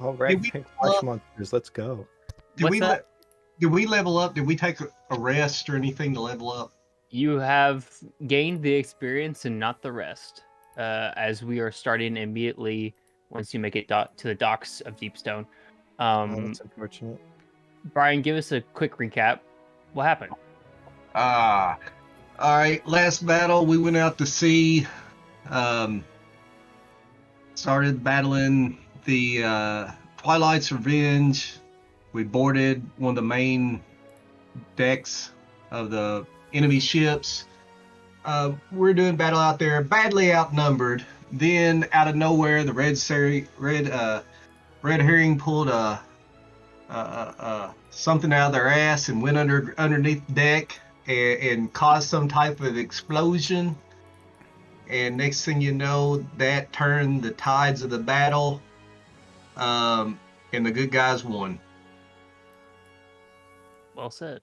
All right, Did we pink level flesh up? monsters, let's go. Did What's we that? did we level up? Did we take a rest or anything to level up? You have gained the experience and not the rest. As we are starting immediately once you make it to the docks of Deepstone. Oh, that's unfortunate. Brian, give us a quick recap. What happened? Ah, all right. Last battle, we went out to sea. Started battling the Twilight's Revenge. We boarded one of the main decks of the enemy ships. We're doing battle out there, badly outnumbered. Then, out of nowhere, the red herring pulled something out of their ass and went underneath the deck and caused some type of explosion. And next thing you know, that turned the tides of the battle, and the good guys won. Well said.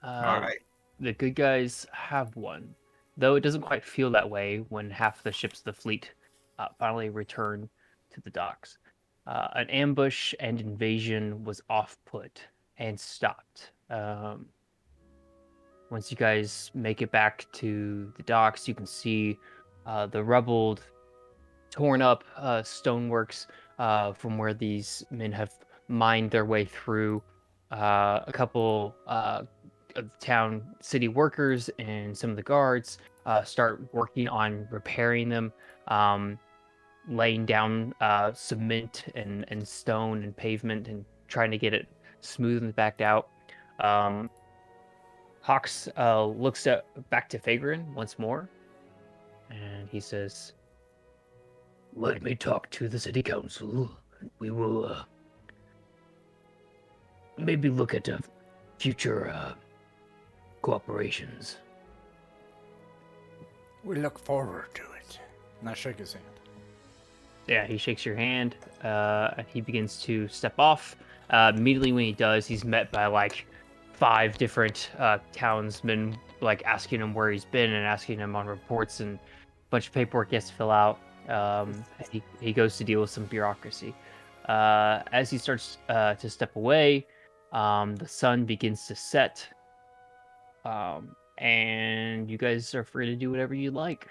All right. The good guys have won, though it doesn't quite feel that way when half the ships of the fleet finally return to the docks. An ambush and invasion was off-put and stopped. Once you guys make it back to the docks, you can see the rubbled, torn up stoneworks from where these men have mined their way through. A couple of town city workers and some of the guards start working on repairing them, laying down cement and stone and pavement and trying to get it smooth and backed out. Hawks looks back to Fagrin once more, and he says, "Let me talk to the city council. We will maybe look at future cooperations." We look forward to it. And I shake his hand. Yeah, he shakes your hand, and he begins to step off. Immediately when he does, he's met by like 5 different townsmen, like asking him where he's been and asking him on reports and a bunch of paperwork he has to fill out. He goes to deal with some bureaucracy. As he starts to step away, the sun begins to set, and you guys are free to do whatever you like.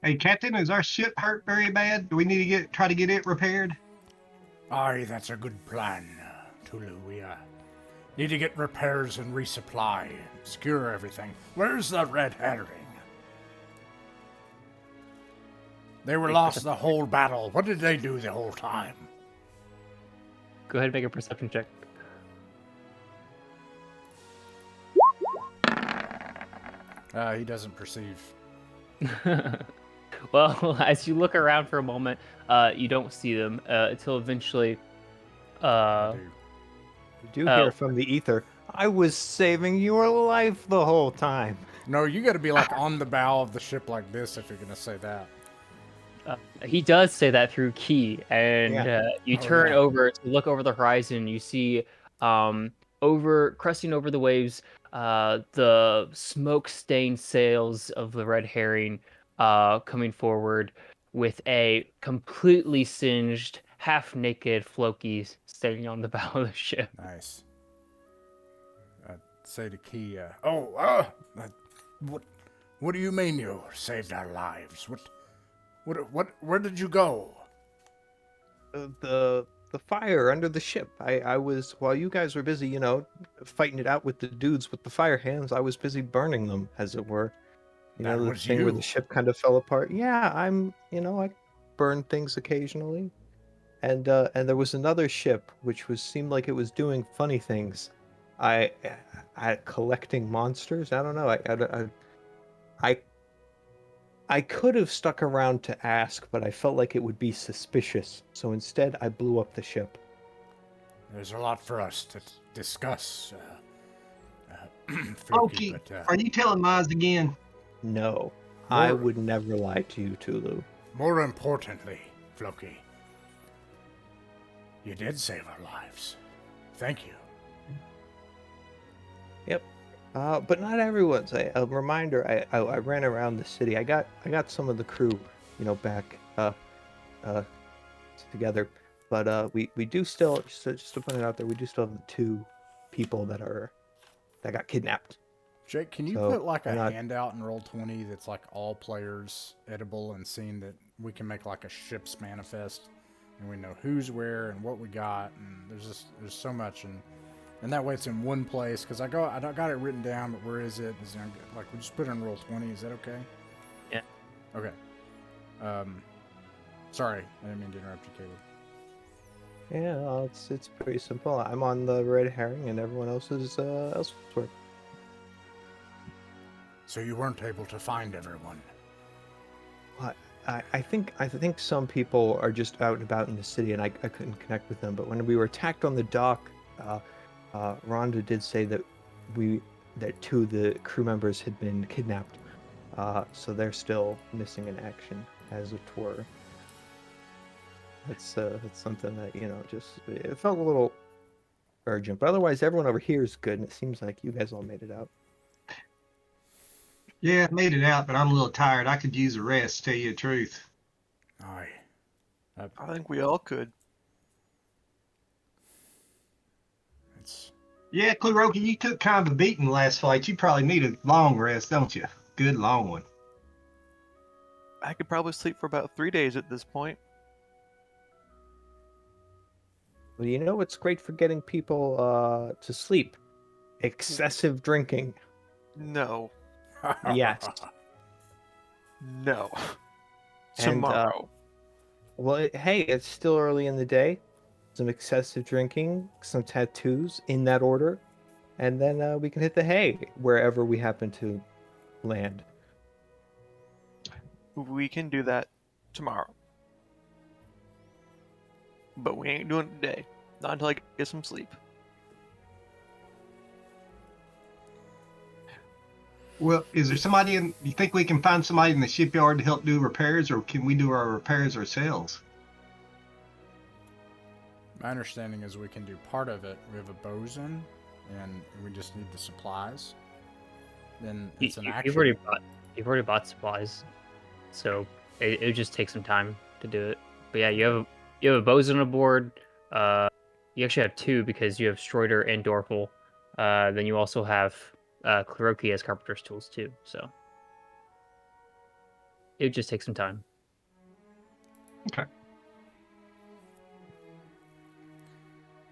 Hey, Captain, is our ship hurt very bad? Do we need to try to get it repaired? Aye, that's a good plan, Tulu. We need to get repairs and resupply, secure everything. Where's the red herring? They were lost the whole battle. What did they do the whole time? Go ahead and make a perception check. He doesn't perceive. Well, as you look around for a moment, you don't see them until eventually. You do hear from the ether, "I was saving your life the whole time." No, you got to be like on the bow of the ship like this if you're gonna say that. He does say that through key, and you turn over to look over the horizon. You see, cresting over the waves, the smoke-stained sails of the red herring, coming forward with a completely singed, half-naked Floki standing on the bow of the ship. Nice. I'd say to Key, what do you mean you saved our lives? Where did you go? The fire under the ship. I was, while you guys were busy, fighting it out with the dudes with the fire hands, I was busy burning them, as it were. That The was thing you. where the ship kind of fell apart. Yeah, I burn things occasionally. And there was another ship which seemed like it was doing funny things. I collecting monsters. I don't know. I could have stuck around to ask, but I felt like it would be suspicious. So instead, I blew up the ship. There's a lot for us to discuss. Floki, are you telling lies again? No, I would never lie to you, Tulu. More importantly, Floki, you did save our lives. Thank you. Yep. But not everyone's. A reminder, I ran around the city. I got some of the crew, back together. But we do still, just to put it out there, we do still have the 2 people that got kidnapped. Jake, can you So, put like we're a not- handout in Roll20 that's like all players edible and seeing that we can make like a ship's manifest and we know who's where and what we got, and there's so much, and that way it's in one place, because I got it written down, but where is it? Is it like we just put it in Roll20? Is that okay? Yeah. Okay. Sorry, I didn't mean to interrupt you, Caleb. Yeah, it's pretty simple. I'm on the red herring, and everyone else is elsewhere. So you weren't able to find everyone. Well, I think some people are just out and about in the city, and I couldn't connect with them. But when we were attacked on the dock, Rhonda did say that 2 of the crew members had been kidnapped. So they're still missing in action, as it were. That's something that, just it felt a little urgent. But otherwise, everyone over here is good, and it seems like you guys all made it out. Yeah, made it out, but I'm a little tired. I could use a rest, to tell you the truth. Aye. I think we all could. It's Yeah, Kluroki, you took kind of a beating last fight. You probably need a long rest, don't you? Good long one. I could probably sleep for about 3 days at this point. Well, you know what's great for getting people to sleep? Excessive drinking. No. Yes. No. And, Tomorrow. Well, hey, it's still early in the day. Some excessive drinking, some tattoos in that order, and then we can hit the hay wherever we happen to land. We can do that tomorrow. But we ain't doing it today. Not until I get some sleep. Well, is there somebody you think we can find somebody in the shipyard to help do repairs, or can we do our repairs ourselves? My understanding is we can do part of it. We have a bosun, and we just need the supplies. Then it's an action. You've already bought supplies, so it would just take some time to do it. But yeah, you have a bosun aboard. You actually have 2 because you have Stroider and Dorfel. Then you also have Kuroki as carpenter's tools too. So it would just take some time. Okay.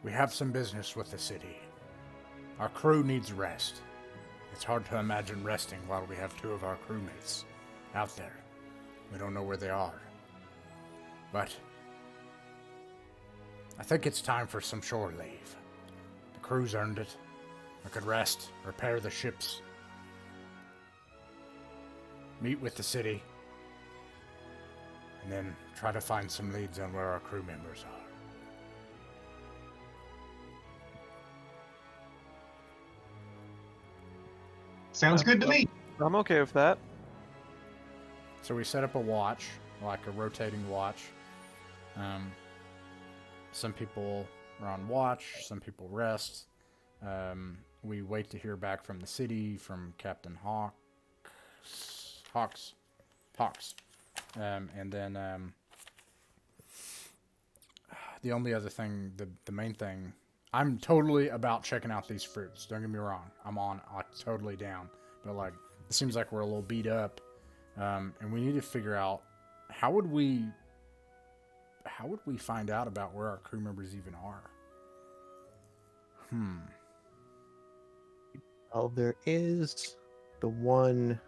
We have some business with the city. Our crew needs rest. It's hard to imagine resting while we have 2 of our crewmates out there. We don't know where they are. But I think it's time for some shore leave. The crew's earned it. We could rest, repair the ships, meet with the city, and then try to find some leads on where our crew members are. Sounds good to me. I'm okay with that. So we set up a watch, like a rotating watch. Some people are on watch, some people rest. We wait to hear back from the city, from Captain Hawks. And then the only other thing, the main thing, I'm totally about checking out these fruits. Don't get me wrong. I'm on, like, totally down. But, like, it seems like we're a little beat up. And we need to figure out how would we find out about where our crew members even are? Well, there is the one,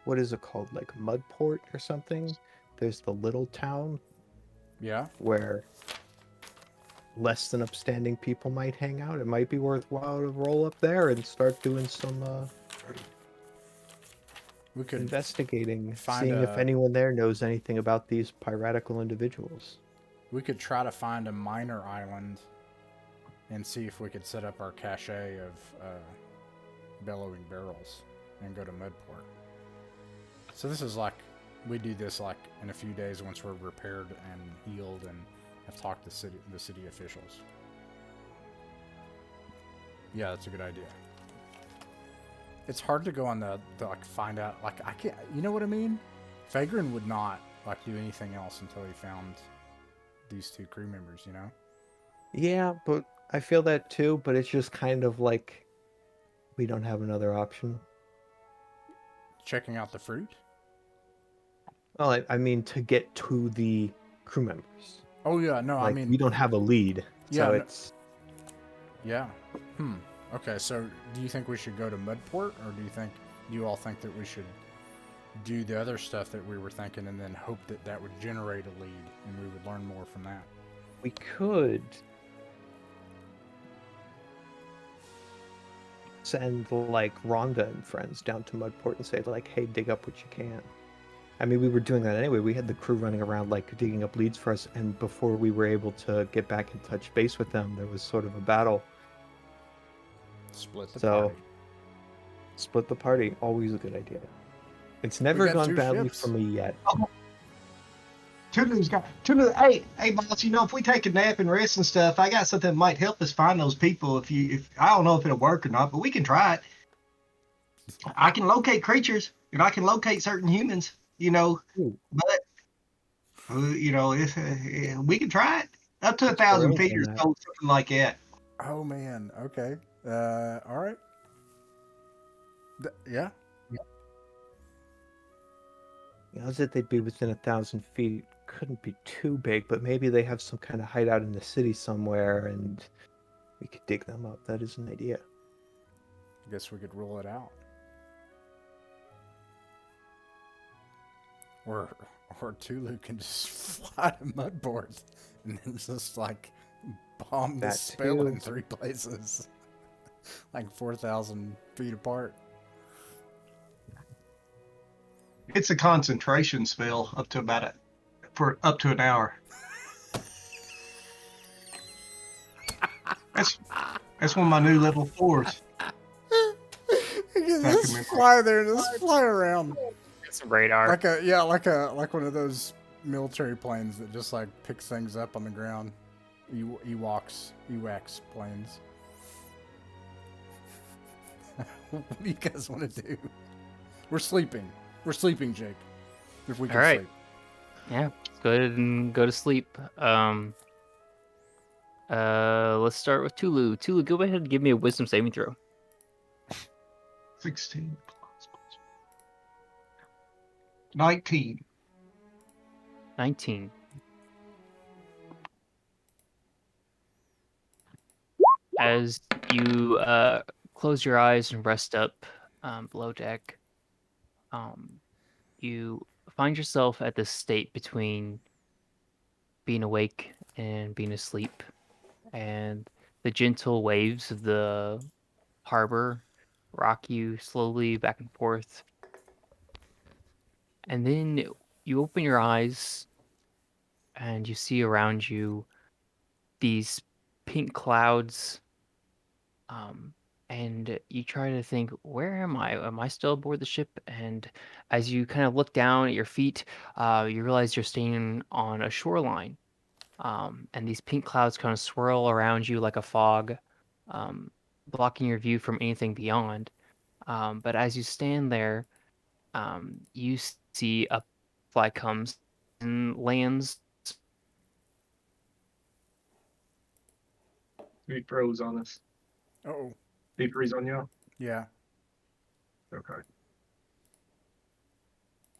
what is it called? Like Mudport or something? There's the little town Yeah. where less than upstanding people might hang out. It might be worthwhile to roll up there and start doing some We could investigating, find seeing if a- anyone there knows anything about these piratical individuals. We could try to find a minor island and see if we could set up our cache of bellowing barrels and go to Mudport. So this is like, we do this like in a few days once we're repaired and healed and have talked to the city officials. Yeah, that's a good idea. It's hard to go on the like find out, like I can't, you know what I mean? Fagrin would not like do anything else until he found these 2 crew members, you know? Yeah, but I feel that too, but it's just kind of like we don't have another option. Checking out the fruit? Well, I mean to get to the crew members. Oh, yeah, no, I Like mean... we don't have a lead, Yeah, so no- it's Yeah. Okay, so do you think we should go to Mudport, or do you all think that we should do the other stuff that we were thinking and then hope that that would generate a lead and we would learn more from that? we could send like Rhonda and friends down to Mudport and say like, "Hey, dig up what you can." I mean, we were doing that anyway. We had the crew running around like digging up leads for us, and before we were able to get back in touch base with them, there was sort of a battle. Split the So- party. Split the party, always a good idea. It's never got gone 2 badly ships. for me yet. Tulu, hey, boss. If we take a nap and rest and stuff, I got something that might help us find those people. If I don't know if it'll work or not, but we can try it. I can locate creatures and I can locate certain humans. Ooh. But if we can try it up to Let's 1,000 go feet or for that. so, something like that. Oh, man. Okay. All right. Yeah. How's it they'd be within 1,000 feet? Couldn't be too big, but maybe they have some kind of hideout in the city somewhere, and we could dig them up. That is an idea. I guess we could rule it out. Or Tulu can just fly to Mudport and then just like bomb the That spell too. in 3 places, like 4,000 feet apart. It's a concentration spell up to up to an hour. That's one of my new level 4s. You can Back in just memory. fly there, just fly around It's radar. like one of those military planes that just like picks things up on the ground. Ewoks planes. What do you guys want to do? We're sleeping, Jake. If we can All right. sleep. Yeah, let's go ahead and go to sleep. Let's start with Tulu. Tulu, go ahead and give me a wisdom saving throw. 16 plus 19. 19. As you close your eyes and rest up below deck, you find yourself at this state between being awake and being asleep, and the gentle waves of the harbor rock you slowly back and forth. And then you open your eyes and you see around you these pink clouds. And you try to think, where am I? Am I still aboard the ship? And as you kind of look down at your feet, you realize you're standing on a shoreline. And these pink clouds kind of swirl around you like a fog, blocking your view from anything beyond. But as you stand there, you see a fly comes and lands. He froze on us. Oh, He freeze on y'all? yeah. Okay.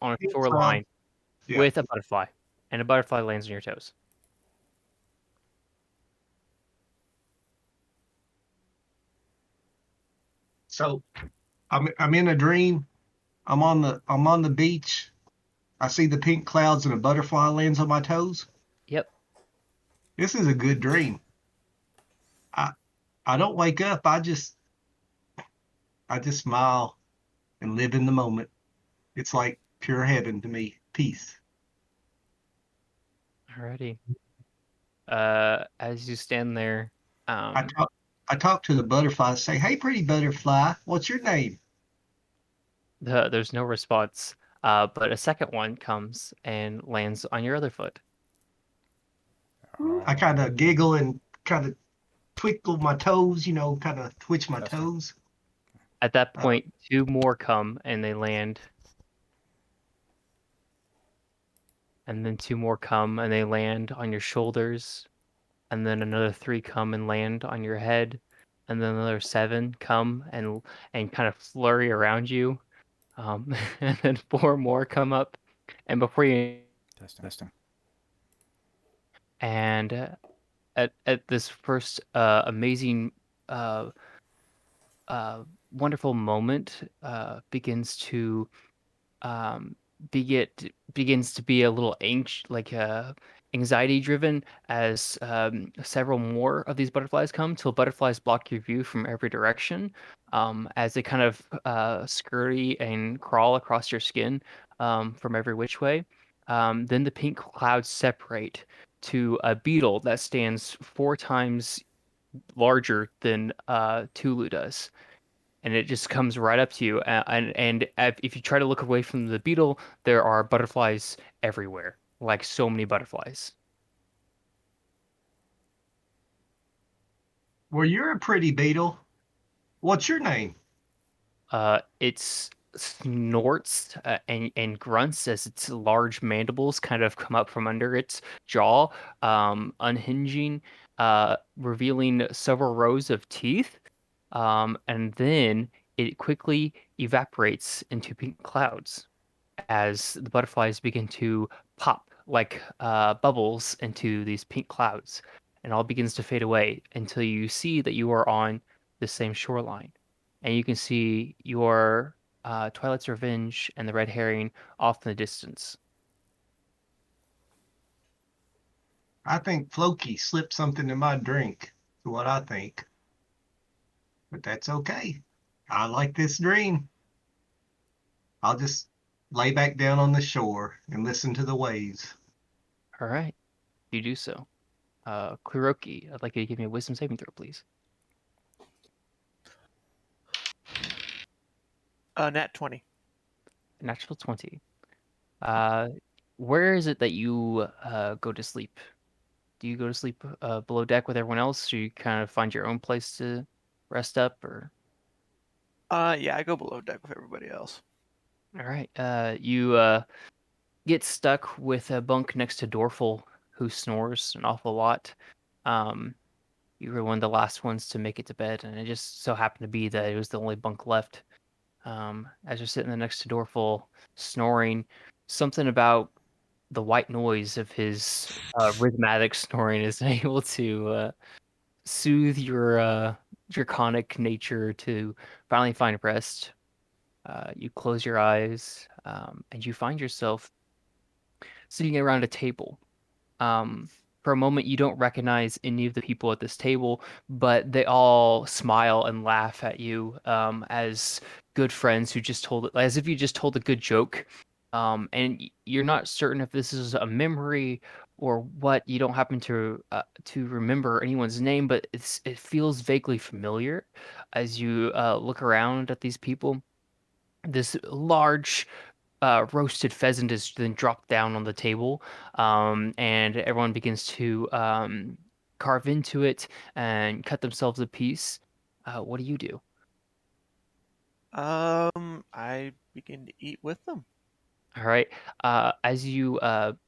On a It's, shoreline yeah. with a butterfly, and a butterfly lands on your toes. So I'm in a dream. I'm on the beach. I see the pink clouds and a butterfly lands on my toes. Yep. This is a good dream. I don't wake up. I just smile and live in the moment. It's like pure heaven to me. Peace. Alrighty. As you stand there, I talk to the butterfly. Say, "Hey, pretty butterfly, what's your name?" there's no response. But a second one comes and lands on your other foot. I kind of giggle and kind of twinkle my toes. Kind of twitch my That's toes. At that point, two more come and they land and then 2 more come and they land on your shoulders, and then another 3 come and land on your head, and then another 7 come and kind of flurry around you, and then 4 more come up, and before you Testing. and at this first amazing uh, wonderful moment begins to um, begins to be a little anxiety driven as several more of these butterflies come till butterflies block your view from every direction as they kind of scurry and crawl across your skin from every which way. Then the pink clouds separate to a beetle that stands 4 times larger than Tulu does, and it just comes right up to you. And if you try to look away from the beetle, there are butterflies everywhere, like so many butterflies. Well, you're a pretty beetle. What's your name? It snorts and grunts as its large mandibles kind of come up from under its jaw, unhinging, revealing several rows of teeth, and then it quickly evaporates into pink clouds as the butterflies begin to pop like bubbles into these pink clouds, and all begins to fade away until you see that you are on the same shoreline. And you can see your Twilight's Revenge and the Red Herring off in the distance. I think Floki slipped something in my drink. Is what I think. But that's okay. I like this dream. I'll just lay back down on the shore and listen to the waves. All right, you do so. Kuroki, I'd like you to give me a wisdom saving throw, please. Nat 20. Natural 20. Uh, where is it that you go to sleep? Do you go to sleep below deck with everyone else? Or you kind of find your own place to rest up, or? Yeah, I go below deck with everybody else. All right. You get stuck with a bunk next to Dorfel, who snores an awful lot. Um, you were one of the last ones to make it to bed, and it just so happened to be that it was the only bunk left. As you're sitting there next to Dorfel, snoring, something about the white noise of his rhythmatic snoring is able to soothe your draconic nature to finally find rest. You close your eyes, and you find yourself sitting around a table. Um, for a moment, you don't recognize any of the people at this table, but they all smile and laugh at you as good friends who just told it, as if you just told a good joke. And you're not certain if this is a memory or what. You don't happen to remember anyone's name, but it feels vaguely familiar as you look around at these people. This large roasted pheasant is then dropped down on the table, and everyone begins to carve into it and cut themselves a piece. What do you do? I begin to eat with them. All right. As you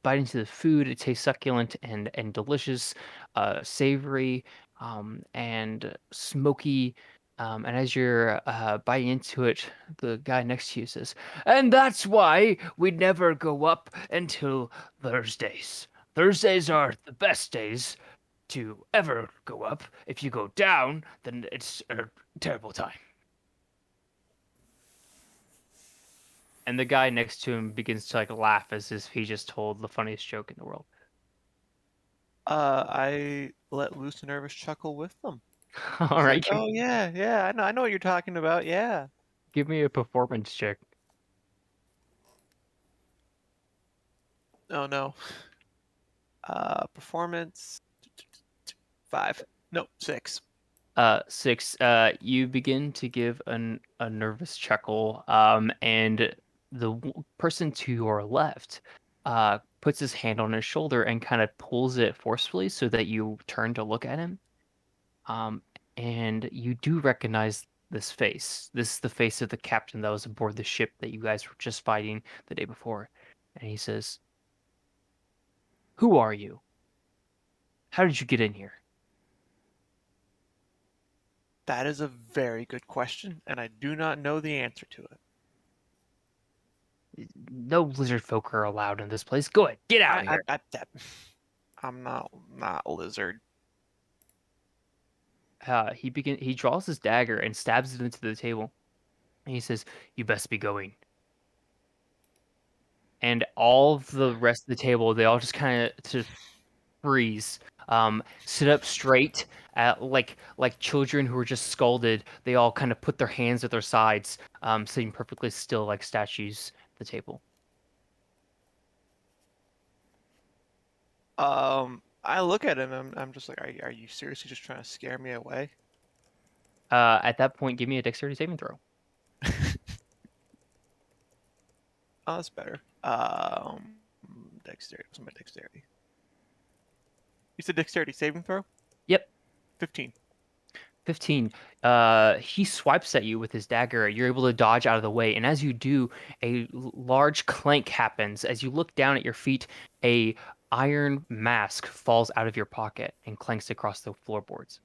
bite into the food, it tastes succulent and delicious, savory, and smoky. And as you're biting into it, the guy next to you says, "And that's why we never go up until Thursdays. Thursdays are the best days to ever go up. If you go down, then it's a terrible time." And the guy next to him begins to like laugh as if he just told the funniest joke in the world. I let loose a nervous chuckle with them. All It's right, like, oh yeah, yeah, I know what you're talking about. Yeah. give me a performance check. Oh no. Performance 5. No, 6. 6. You begin to give a nervous chuckle, and the person to your left puts his hand on his shoulder and kind of pulls it forcefully so that you turn to look at him. Um, and you do recognize this face. This is the face of the captain that was aboard the ship that you guys were just fighting the day before. And he says, Who are you? How did you get in here? That is a very good question, and I do not know the answer to it. No lizard folk are allowed in this place. Go ahead, get out of here. I'm not a lizard. He draws his dagger and stabs it into the table. And he says, "You best be going." And all of the rest of the table, they all just kind of just freeze, sit up straight, like children who were just scolded. They all kind of put their hands at their sides, sitting perfectly still like statues at the table. I look at him and I'm just like, are you seriously just trying to scare me away? At that point, give me a dexterity saving throw. Oh, that's better. Dexterity. What's my dexterity? You said dexterity saving throw? Yep. 15. 15. He swipes at you with his dagger. You're able to dodge out of the way, and as you do, a large clank happens. As you look down at your feet, a iron mask falls out of your pocket and clanks across the floorboards.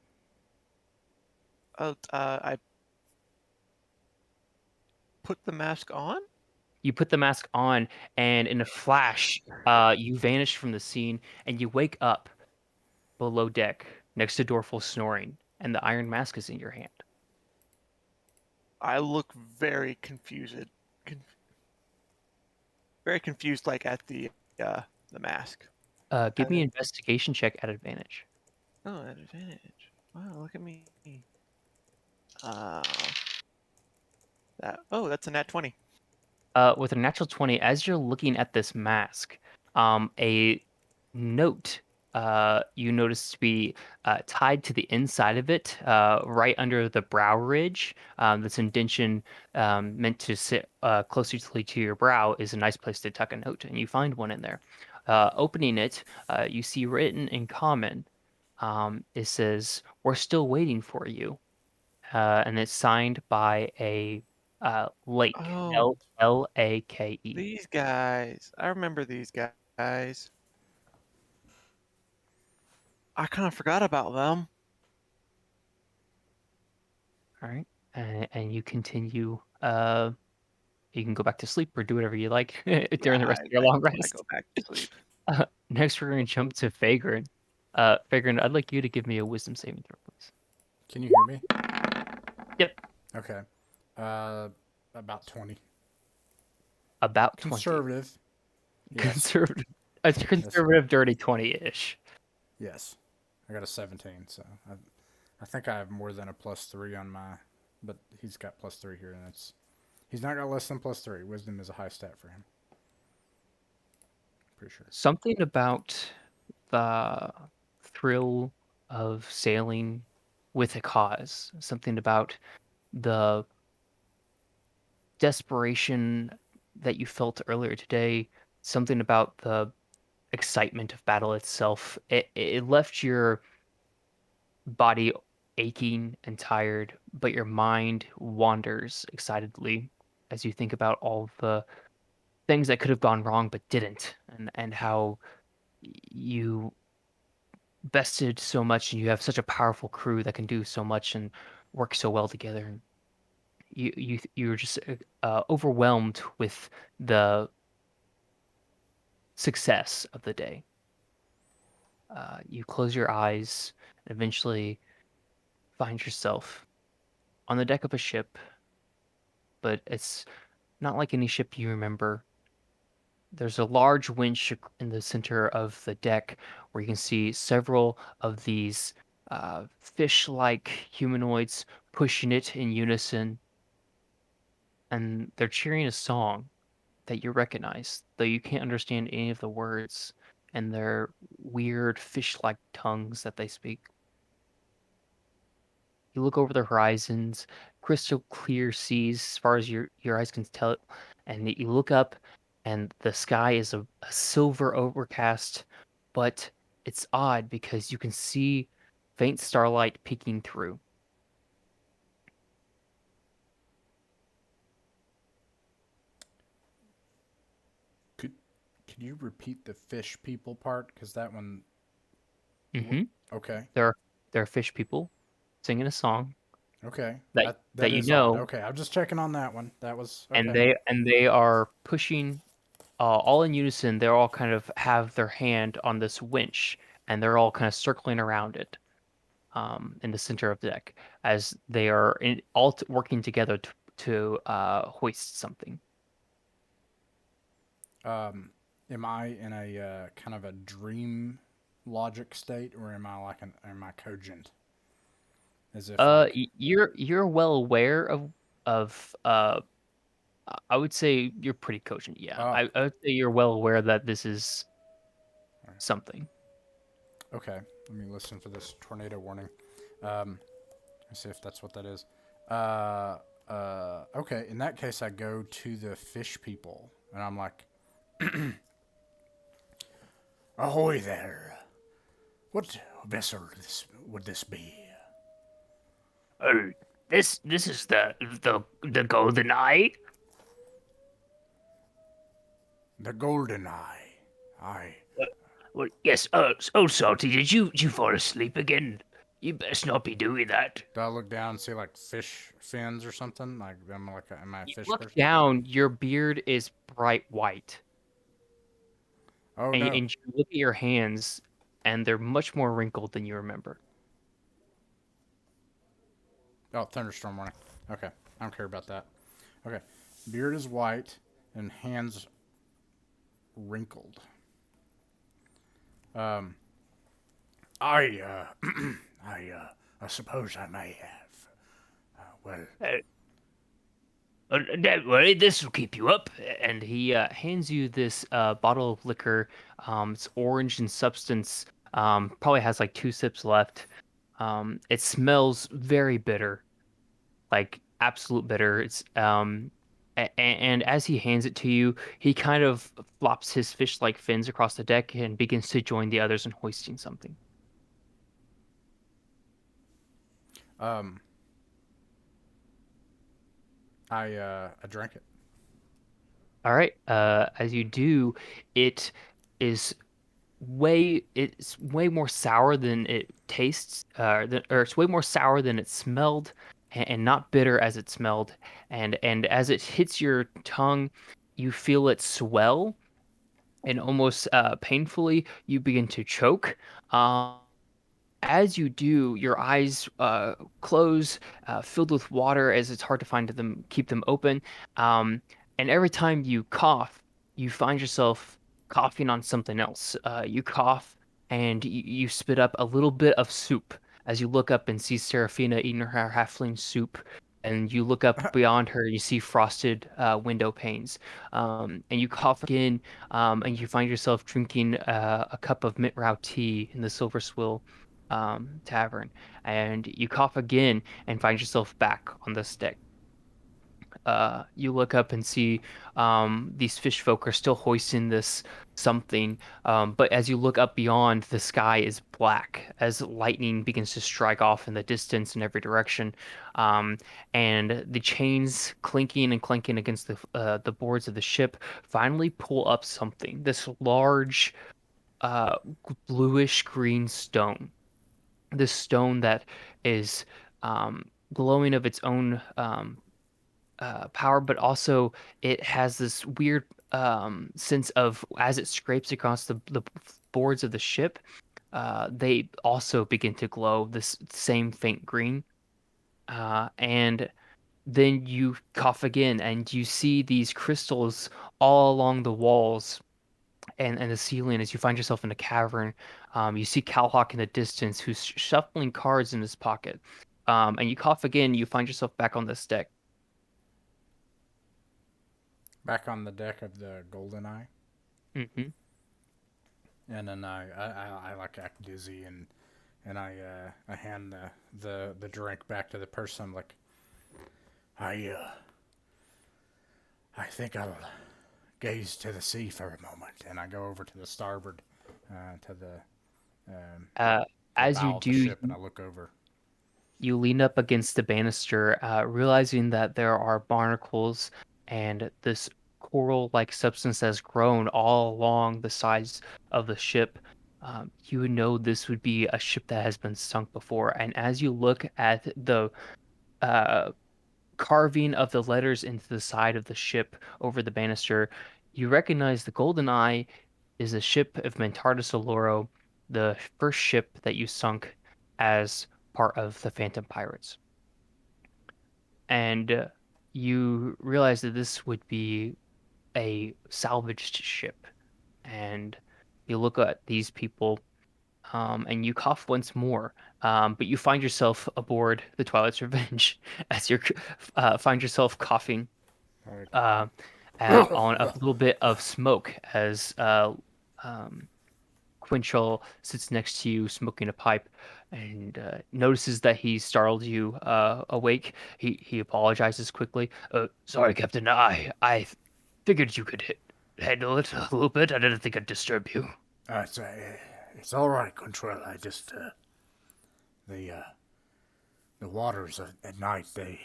I put the mask on? You put the mask on, and in a flash, you vanish from the scene, and you wake up below deck next to Dorful snoring, and the iron mask is in your hand. I look very confused. Con- Very confused, like at the mask. Give And me an then, investigation check at advantage. oh, an advantage. Wow, look at me. Uh, that's a nat 20. With a natural 20, as you're looking at this mask, a note you notice to be tied to the inside of it, right under the brow ridge. This indention meant to sit closely to your brow is a nice place to tuck a note, and you find one in there. Opening it, you see written in common. It says, "We're still waiting for you," and it's signed by a Lake, Oh, Lake. these guys. I remember these guys. I kind of forgot about them. All right, and you continue. You can go back to sleep or do whatever you like Yeah, during the rest of your I long go I rest. go back to sleep. Next, we're going to jump to Vagrant. Vagrant, I'd like you to give me a wisdom saving throw, please. Can you hear me? Yep, Okay. About 20. about 20. Conservative. Yes. Conservative. A conservative, dirty 20-ish. Yes. I got a 17, so I think I have more than a +3 on my, but he's got +3 here, and he's not got less than +3. Wisdom is a high stat for him. Pretty sure. Something about the thrill of sailing with a cause. Something about the desperation that you felt earlier today. Something about the excitement of battle itself. It left your body aching and tired, but your mind wanders excitedly as you think about all the things that could have gone wrong but didn't, and how you vested so much and you have such a powerful crew that can do so much and work so well together. You're just overwhelmed with the success of the day. You close your eyes and eventually find yourself on the deck of a ship, but it's not like any ship you remember. There's a large winch in the center of the deck where you can see several of these fish-like humanoids pushing it in unison, and they're cheering a song that you recognize, though you can't understand any of the words and their weird fish-like tongues that they speak. You look over the horizons, crystal clear seas as far as your eyes can tell, and you look up, and the sky is a silver overcast, but it's odd because you can see faint starlight peeking through. Could could you repeat the fish people part? Because that one. Mm-hmm. Okay. There are fish people singing a song Okay. that That you is odd. know, Okay, I'm just checking on that one. That was and okay. they are pushing all in unison. They're all kind of have their hand on this winch, and they're all kind of circling around it, in the center of the deck as they are working together to hoist something. Am I in a kind of a dream logic state, or am I cogent? As if like, You're well aware of I would say you're pretty cogent. Yeah, oh, I would say you're well aware that this is something. okay. Let me listen for this tornado warning. Let's see if that's what that is. Okay. In that case, I go to the fish people, and I'm like, "Ahoy there! What vessel would this be?" Oh, this is the golden eye. The Golden Eye. I. Well, yes. Oh, Salty, did you fall asleep again? You best not be doing that. Do I look down and see like fish fins or something? Like, am I a You fish look person? down. Your beard is bright white, Oh and, no. and you look at your hands, and they're much more wrinkled than you remember. Oh, thunderstorm warning. Okay, I don't care about that. Okay, beard is white and hands wrinkled. Um, I suppose I may have. Well, Don't worry, this will keep you up. And he hands you this bottle of liquor. It's orange in substance. Probably has like 2 sips left. It smells very bitter, like absolute bitter. And as he hands it to you, he kind of flops his fish-like fins across the deck and begins to join the others in hoisting something. um, I drank it. All right. As you do, it is it's way more sour than it tastes, or it's way more sour than it smelled, and not bitter as it smelled. And as it hits your tongue, you feel it swell, and almost painfully, you begin to choke. Um, as you do, your eyes close, filled with water, as it's hard to keep them open. Um, and every time you cough, you find yourself coughing on something else. You cough and you spit up a little bit of soup as you look up and see Serafina eating her halfling soup. And you look up beyond her, you see frosted window panes. And you cough again, and you find yourself drinking a cup of mint rao tea in the Silver Swill tavern, and you cough again and find yourself back on the stick. You look up and see these fish folk are still hoisting this something, but as you look up beyond, the sky is black as lightning begins to strike off in the distance in every direction, um, and the chains clinking and clanking against the boards of the ship finally pull up something. This large, uh, bluish green stone, this stone that is glowing of its own power, but also it has this weird sense of as it scrapes across the boards of the ship, they also begin to glow this same faint green. And then you cough again, and you see these crystals all along the walls and the ceiling as you find yourself in a cavern. You see Calhawk in the distance who's shuffling cards in his pocket. And you cough again, you find yourself back on this deck. Back on the deck of the Golden Eye, Hmm. and then I like act dizzy, and I hand the drink back to the person. I'm like, I think I'll gaze to the sea for a moment, and I go over to the starboard, to Uh, the as you bow of the do, ship, and I look over. you lean up against the banister, realizing that there are barnacles and this coral-like substance has grown all along the sides of the ship, you would know this would be a ship that has been sunk before. And as you look at the uh, carving of the letters into the side of the ship over the banister, you recognize the Golden Eye is a ship of Mentardas Oloro, the first ship that you sunk as part of the Phantom Pirates. And you realize that this would be a salvaged ship. And you look at these people, and you cough once more, but you find yourself aboard the Twilight's Revenge as you find yourself coughing Like, uh, on a little bit of smoke as um, Quinchell sits next to you smoking a pipe and notices that he startled you awake. He apologizes quickly. Sorry, Captain. I figured you could handle it a little bit. I didn't think I'd disturb you. it's, it's all right, Control. I just the uh, the waters at night they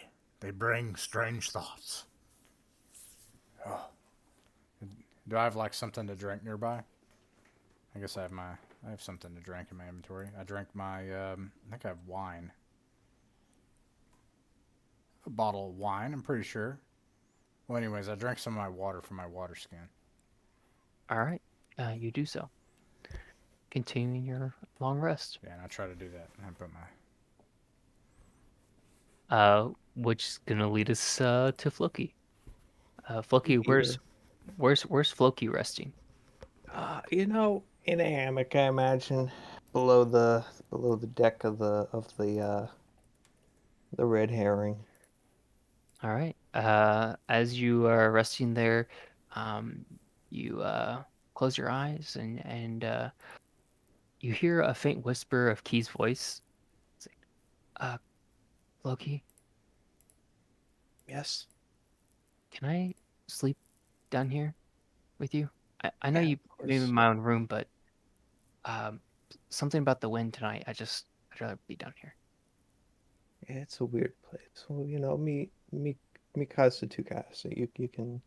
bring strange thoughts. Oh. Do I have like something to drink nearby? I guess I have something to drink in my inventory. I drank my I think I have wine. A bottle of wine, I'm pretty sure. Well, anyways, I drank some of my water from my water skin. All right, you do so. Continuing your long rest, Yeah, and I try to do that. And I put my which is gonna lead us to Floki. Floki, Here. where's Floki resting? In a hammock, I imagine, below the deck of the red herring. All right. As you are resting there, you close your eyes and you hear a faint whisper of Key's voice. It's like, Loki, Yes. can I sleep down here with you? I know Yeah, you of put me in course. my own room, but um, something about the wind tonight. I'd rather be down here. Yeah, it's a weird place. Well, me casa tu casa. You can.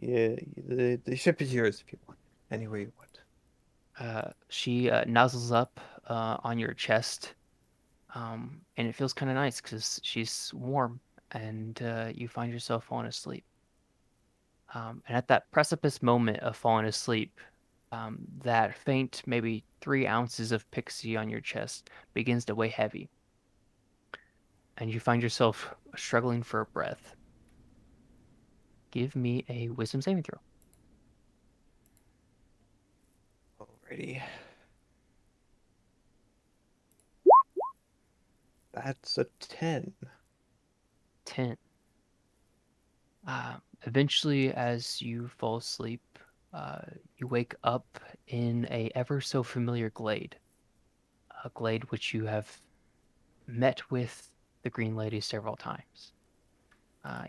Yeah, the ship is yours if you want. Anywhere you want. She nuzzles up on your chest, and it feels kind of nice because she's warm, and you find yourself falling asleep. And at that precipice moment of falling asleep, that faint, maybe 3 ounces of pixie on your chest begins to weigh heavy, and you find yourself struggling for a breath. Give me a wisdom saving throw. Alrighty. That's a 10. 10. Eventually, as you fall asleep, you wake up in a ever so familiar glade, a glade which you have met with the Green Lady several times.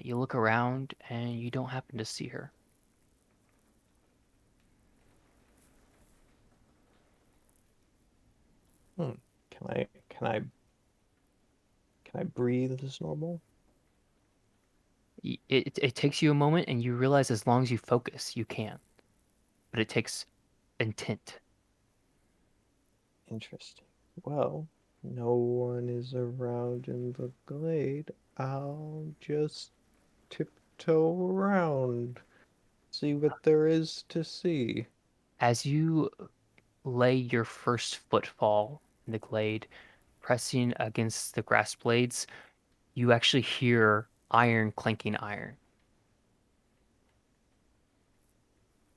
You look around and you don't happen to see her. Hmm. Can I breathe as normal? It takes you a moment, and you realize as long as you focus, you can. But it takes intent. Interesting. Well, no one is around in the glade. I'll just tiptoe around, see what there is to see. As you lay your first footfall in the glade, pressing against the grass blades, you actually hear iron clanking iron.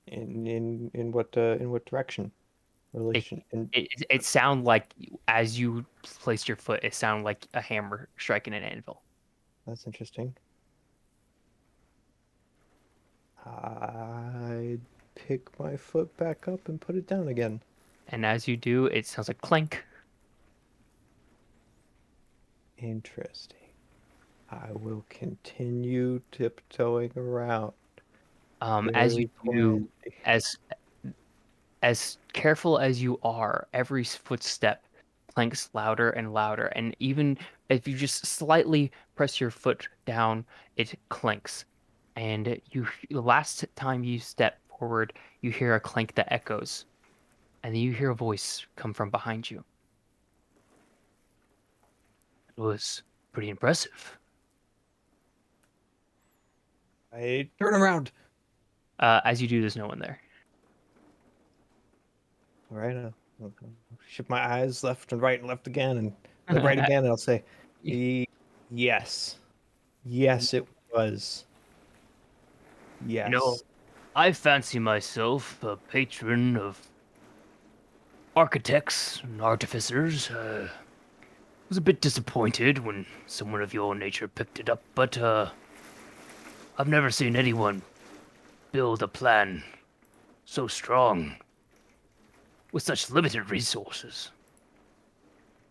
In what direction? It Relation in it sound like as you placed your foot, it sounded like a hammer striking an anvil. That's interesting. I pick my foot back up and put it down again. And as you do, it sounds like clank. Interesting. I will continue tiptoeing around As you very do, quietly. as as careful as you are, every footstep clanks louder and louder, and even if you just slightly press your foot down, it clanks. and the last time you step forward, you hear a clank that echoes, and then you hear a voice come from behind you. It was pretty impressive. I turn around. As you do, there's no one there. All right. I'll shift my eyes left and right and left again and right again, and I'll say, Yes. Yes, it was. You know, Yes. I fancy myself a patron of architects and artificers. Was a bit disappointed when someone of your nature picked it up, but I've never seen anyone build a plan so strong with such limited resources.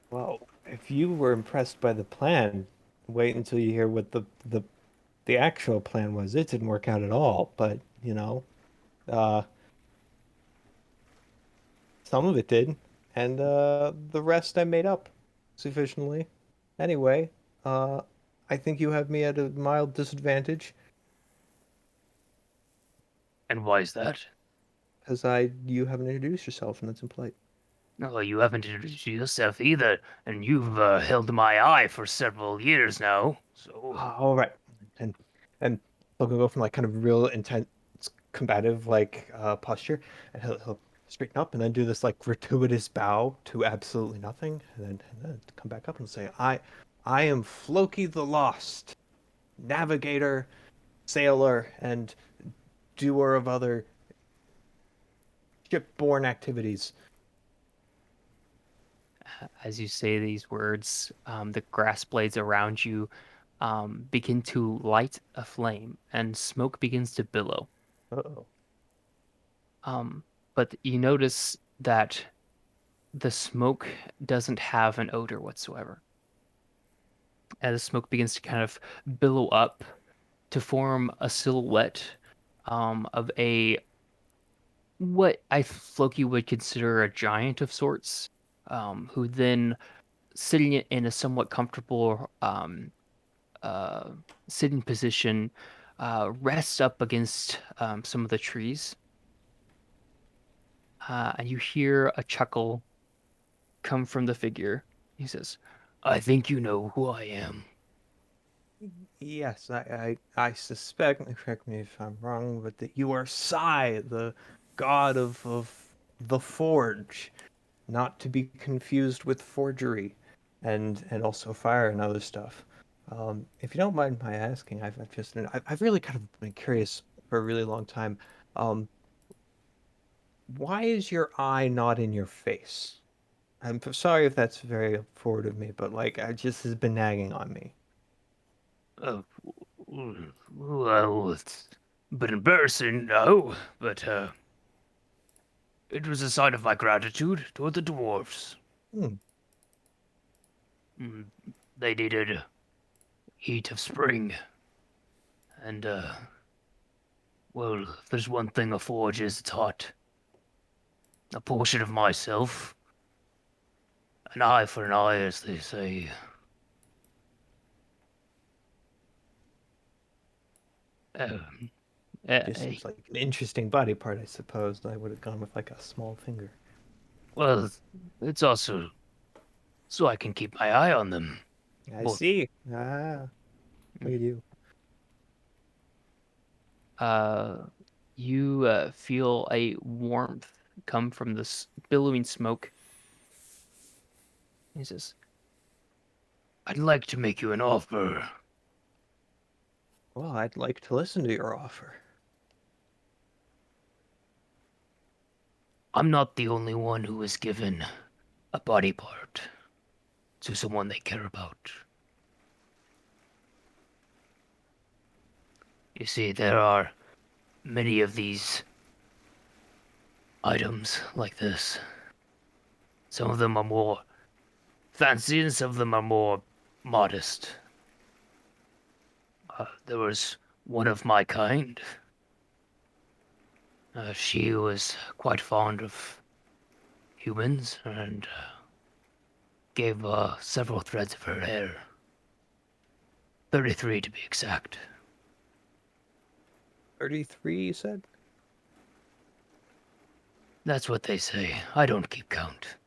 Well, if you were impressed by the plan, wait until you hear what the actual plan was. It didn't work out at all, but uh some of it did, and the rest I made up sufficiently. Anyway, uh I think you have me at a mild disadvantage And why is that? because you haven't introduced yourself, and that's impolite. No, you haven't introduced yourself either, and you've held my eye for several years now. So, All right, and and he'll go from like kind of real intense combative like posture, and he'll straighten up and then do this like gratuitous bow to absolutely nothing, and then come back up and say, I am Floki the Lost, navigator, sailor, and doer of other shipborne activities. as you say these words, the grass blades around you begin to light a flame, and smoke begins to billow. Uh-oh. Um, but you notice that the smoke doesn't have an odor whatsoever. As smoke begins to kind of billow up to form a silhouette of a what Floki would consider a giant of sorts, who then sitting in a somewhat comfortable uh, sitting position, rests up against some of the trees, and you hear a chuckle come from the figure. He says, "I think you know who I am." Yes, I suspect, correct me if I'm wrong, but that you are Sai, the god of the forge, not to be confused with forgery, and also fire and other stuff. If you don't mind my asking, I've really kind of been curious for a really long time. Um, why is your eye not in your face? Sorry if that's very forward of me, but like, I just has been nagging on me. Uh, well, it's a bit embarrassing, no, but it was a sign of my gratitude toward the dwarves. Hmm. Mm, They needed heat of spring, and well, if there's one thing a forge is, it's hot. A portion of myself, an eye for an eye, as they say. Um, Just uh, seems like an interesting body part, I suppose. I would have gone with like a small finger. well, it's also so I can keep my eye on them. I Both. see. Ah, look at you. Uh, you feel a warmth come from this billowing smoke. He says, "I'd like to make you an offer. Well, I'd like to listen to your offer. I'm not the only one who was given a body part to someone they care about. You see, there are many of these items like this. Some of them are more fancy and some of them are more modest. There was one of my kind. She was quite fond of humans and gave several threads of her hair. 33 to be exact. 33, you said? That's what they say. I don't keep count.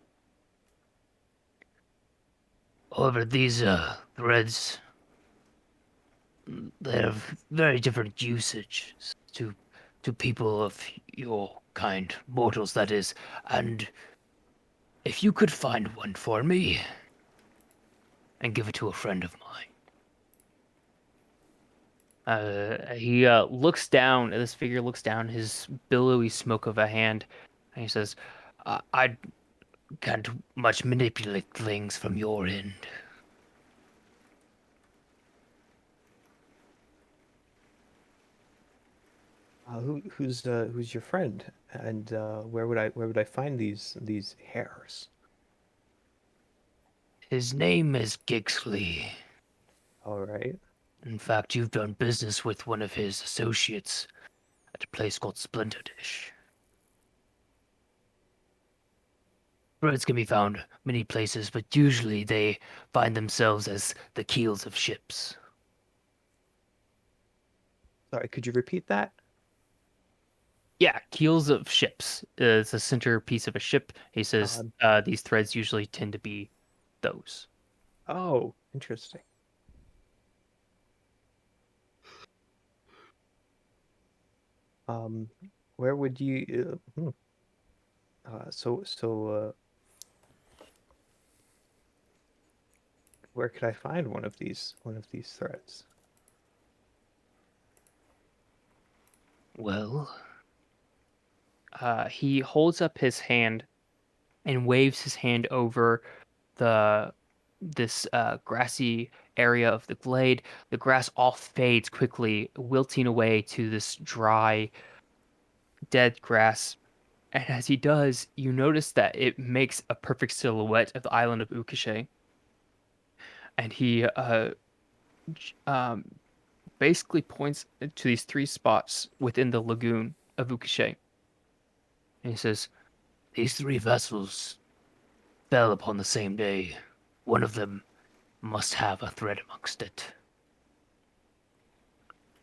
However, these threads, they have very different usage to people of your kind, mortals that is, and if you could find one for me and give it to a friend of mine. He looks down. This figure looks down his billowy smoke of a hand, and he says, "I can't much manipulate things from your end." Who's your friend? And where would I find these hairs? His name is Gixley. All right. In fact, you've done business with one of his associates at a place called Splinter Dish. Birds can be found many places, but usually they find themselves as the keels of ships. Sorry, could you repeat that? Yeah, keels of ships. It's a center piece of a ship. He says Um, these threads usually tend to be those. oh, interesting. Um, where would you? Where could I find one of these threads? Well, He holds up his hand and waves his hand over the this grassy area of the glade. The grass all fades quickly, wilting away to this dry, dead grass. And as he does, you notice that it makes a perfect silhouette of the island of Ukashe. And he um, basically points to these three spots within the lagoon of Ukashe. And he says, these three vessels fell upon the same day. One of them must have a thread amongst it.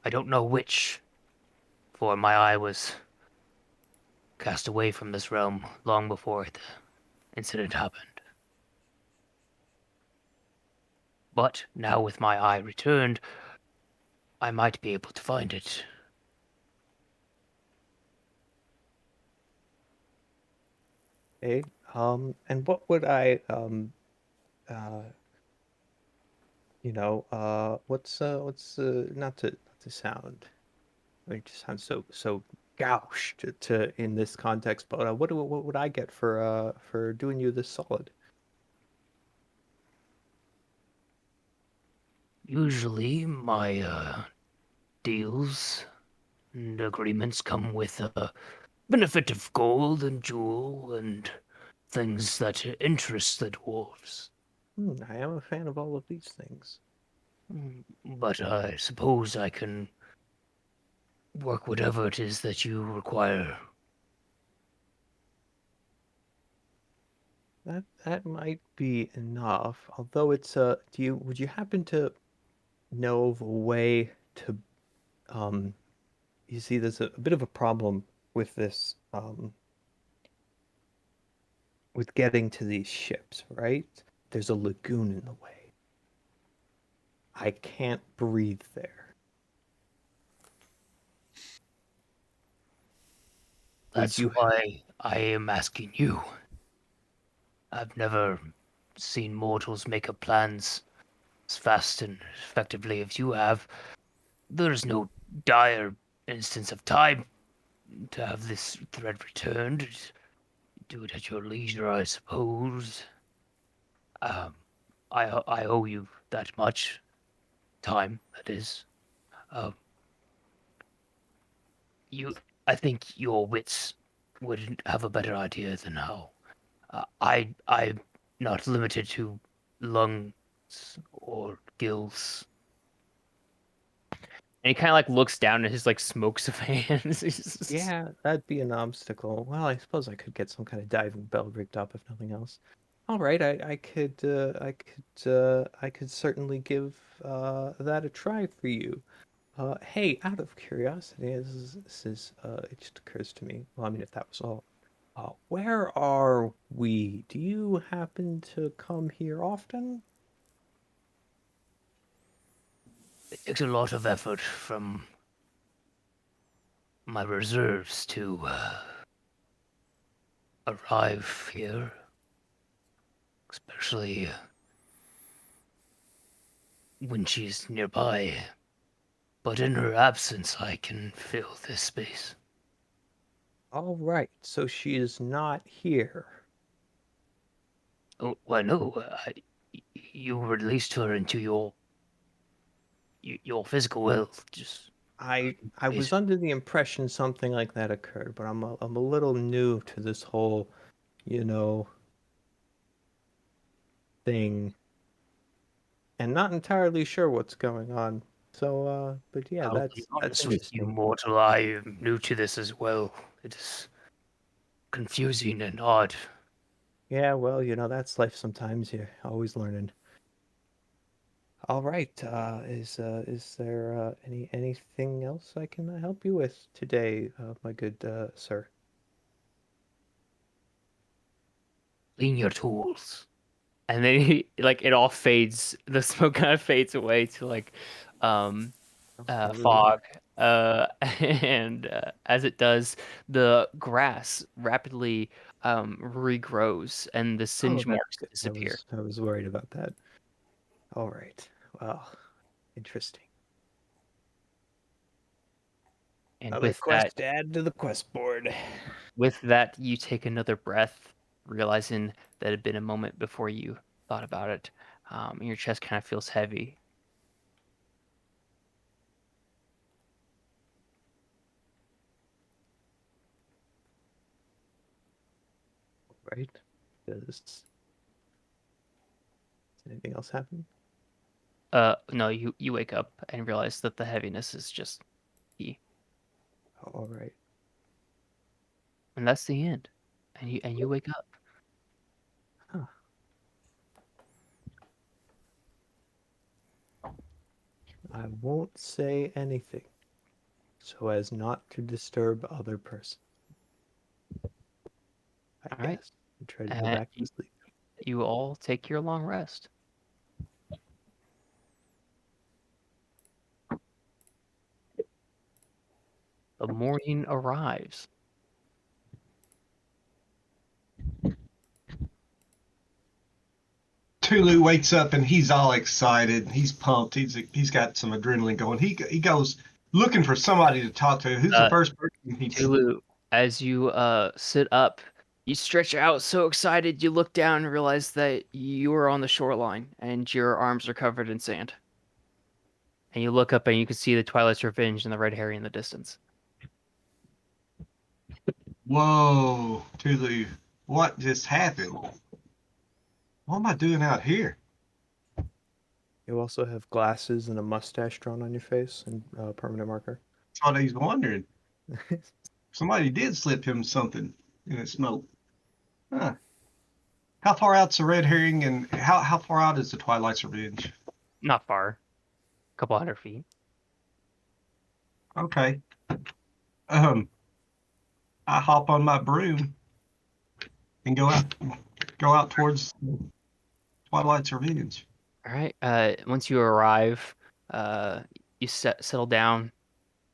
I don't know which, for my eye was cast away from this realm long before the incident happened. But now with my eye returned, I might be able to find it. Okay. And what would I uh what's not to sound, I mean, it just sounds so gauche to in this context, but what would I get for doing you this solid? Usually, my deals and agreements come with a benefit of gold and jewel and things that interest the dwarves. I am a fan of all of these things. But I suppose I can work whatever it is that you require. That might be enough. Although it's would you happen to know of a way to you see there's a bit of a problem with this with getting to these ships, right? There's a lagoon in the way. I can't breathe there. Would That's you why I am asking you. I've never seen mortals make up plans as fast and effectively as you have. There's no dire instance of time to have this thread returned. Do it at your leisure, I suppose. Um, I owe you that much time. That is. Um, you. I think your wits would have a better idea than how. I'm not limited to lungs or gills. And he kind of like looks down at his like smokes of hands. Yeah, that'd be an obstacle. Well, I suppose I could get some kind of diving bell rigged up if nothing else. All right, I could certainly give that a try for you. Hey, out of curiosity, it just occurs to me. Well, I mean, if that was all, where are we? Do you happen to come here often? It takes a lot of effort from my reserves to arrive here, especially when she's nearby. But in her absence, I can fill this space. All right, so she is not here. Oh, well, no, you released her into your physical wealth. Just I was space. under the impression something like that occurred, but I'm a little new to this whole, you know, thing, and not entirely sure what's going on. So, but yeah, I'll be that's honest with you, interesting. mortal. I am new to this as well. It is confusing and odd. Yeah, well, that's life sometimes. You're always learning. All right, is there anything else I can help you with today, my good sir? Clean your tools. And then like it all fades. The smoke kind of fades away to like um Oh, hallelujah. fog. And as it does, the grass rapidly regrows and the Oh, singe that's marks good. I disappear. was I was worried about that. All right. Well, interesting. And Another quest to add to the quest board. with that, you take another breath, realizing that it had been a moment before you thought about it. And your chest kind of feels heavy. Right? Does anything else happen? No, you wake up and realize that the heaviness is just he, Oh, all right. and that's the end. And you wake up. Huh. I won't say anything so as not to disturb other person. I All right, guess. And try to go and back to sleep. you all take your long rest. The morning arrives. Tulu wakes up and he's all excited. He's pumped. He's got some adrenaline going. He goes looking for somebody to talk to. Who's the Uh, first person he's Tulu, as you sit up, you stretch out so excited you look down and realize that you are on the shoreline and your arms are covered in sand. And you look up and you can see the Twilight's Revenge and the red herring in the distance. Whoa, Tulu, what just happened? What am I doing out here? You also have glasses and a mustache drawn on your face and permanent marker. That's what he's wondering. Somebody did slip him something in the smoke. Huh. How far out's the red herring and how far out is the Twilight's Revenge? Not far, a couple 100 feet. Okay. I hop on my broom and go out towards Twilight's Revenge. All right. Once you arrive, uh, you settle down.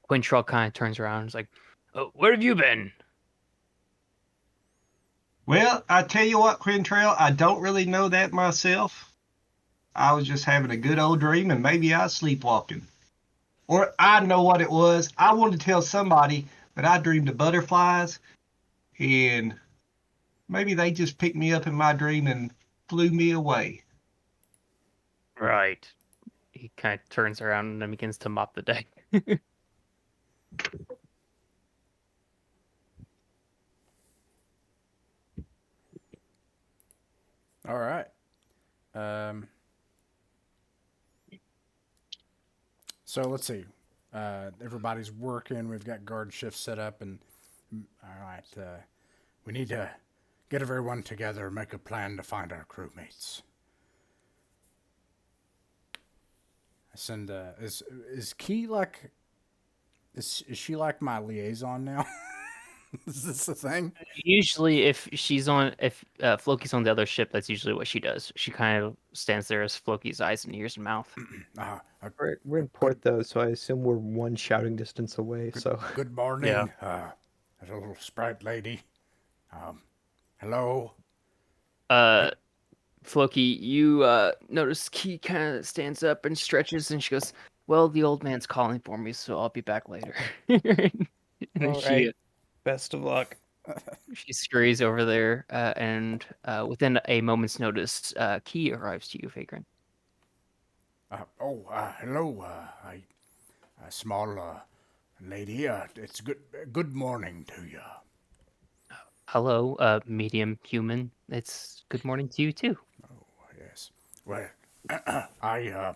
Quintrell kind of turns around and is like, "Oh, where have you been?" Well, I tell you what, Quintrail, I don't really know that myself. I was just having a good old dream and maybe I was sleepwalking. Or I know what it was. I wanted to tell somebody that I dreamed of butterflies and maybe they just picked me up in my dream and flew me away. Right. He kind of turns around and then begins to mop the deck. All right. Um, so let's see. Everybody's working. We've got guard shifts set up, and all right. We need to get everyone together, and make a plan to find our crewmates. I send is Key like is she like my liaison now? Is this the thing? Usually, if Floki's on the other ship, that's usually what she does. She kind of stands there as Floki's eyes and ears and mouth. Uh, We're in good, port though, so I assume we're one shouting distance away. So good morning, that little sprite lady. Hello. Uh, Floki, you notice Key kind of stands up and stretches, and she goes, "Well, the old man's calling for me, so I'll be back later." And then all right, best of luck. she scurries over there, and within a moment's notice, Key arrives to you, Vagrant. Hello, small lady. It's good morning to you. Hello, medium human. It's good morning to you too. Yes. Well, I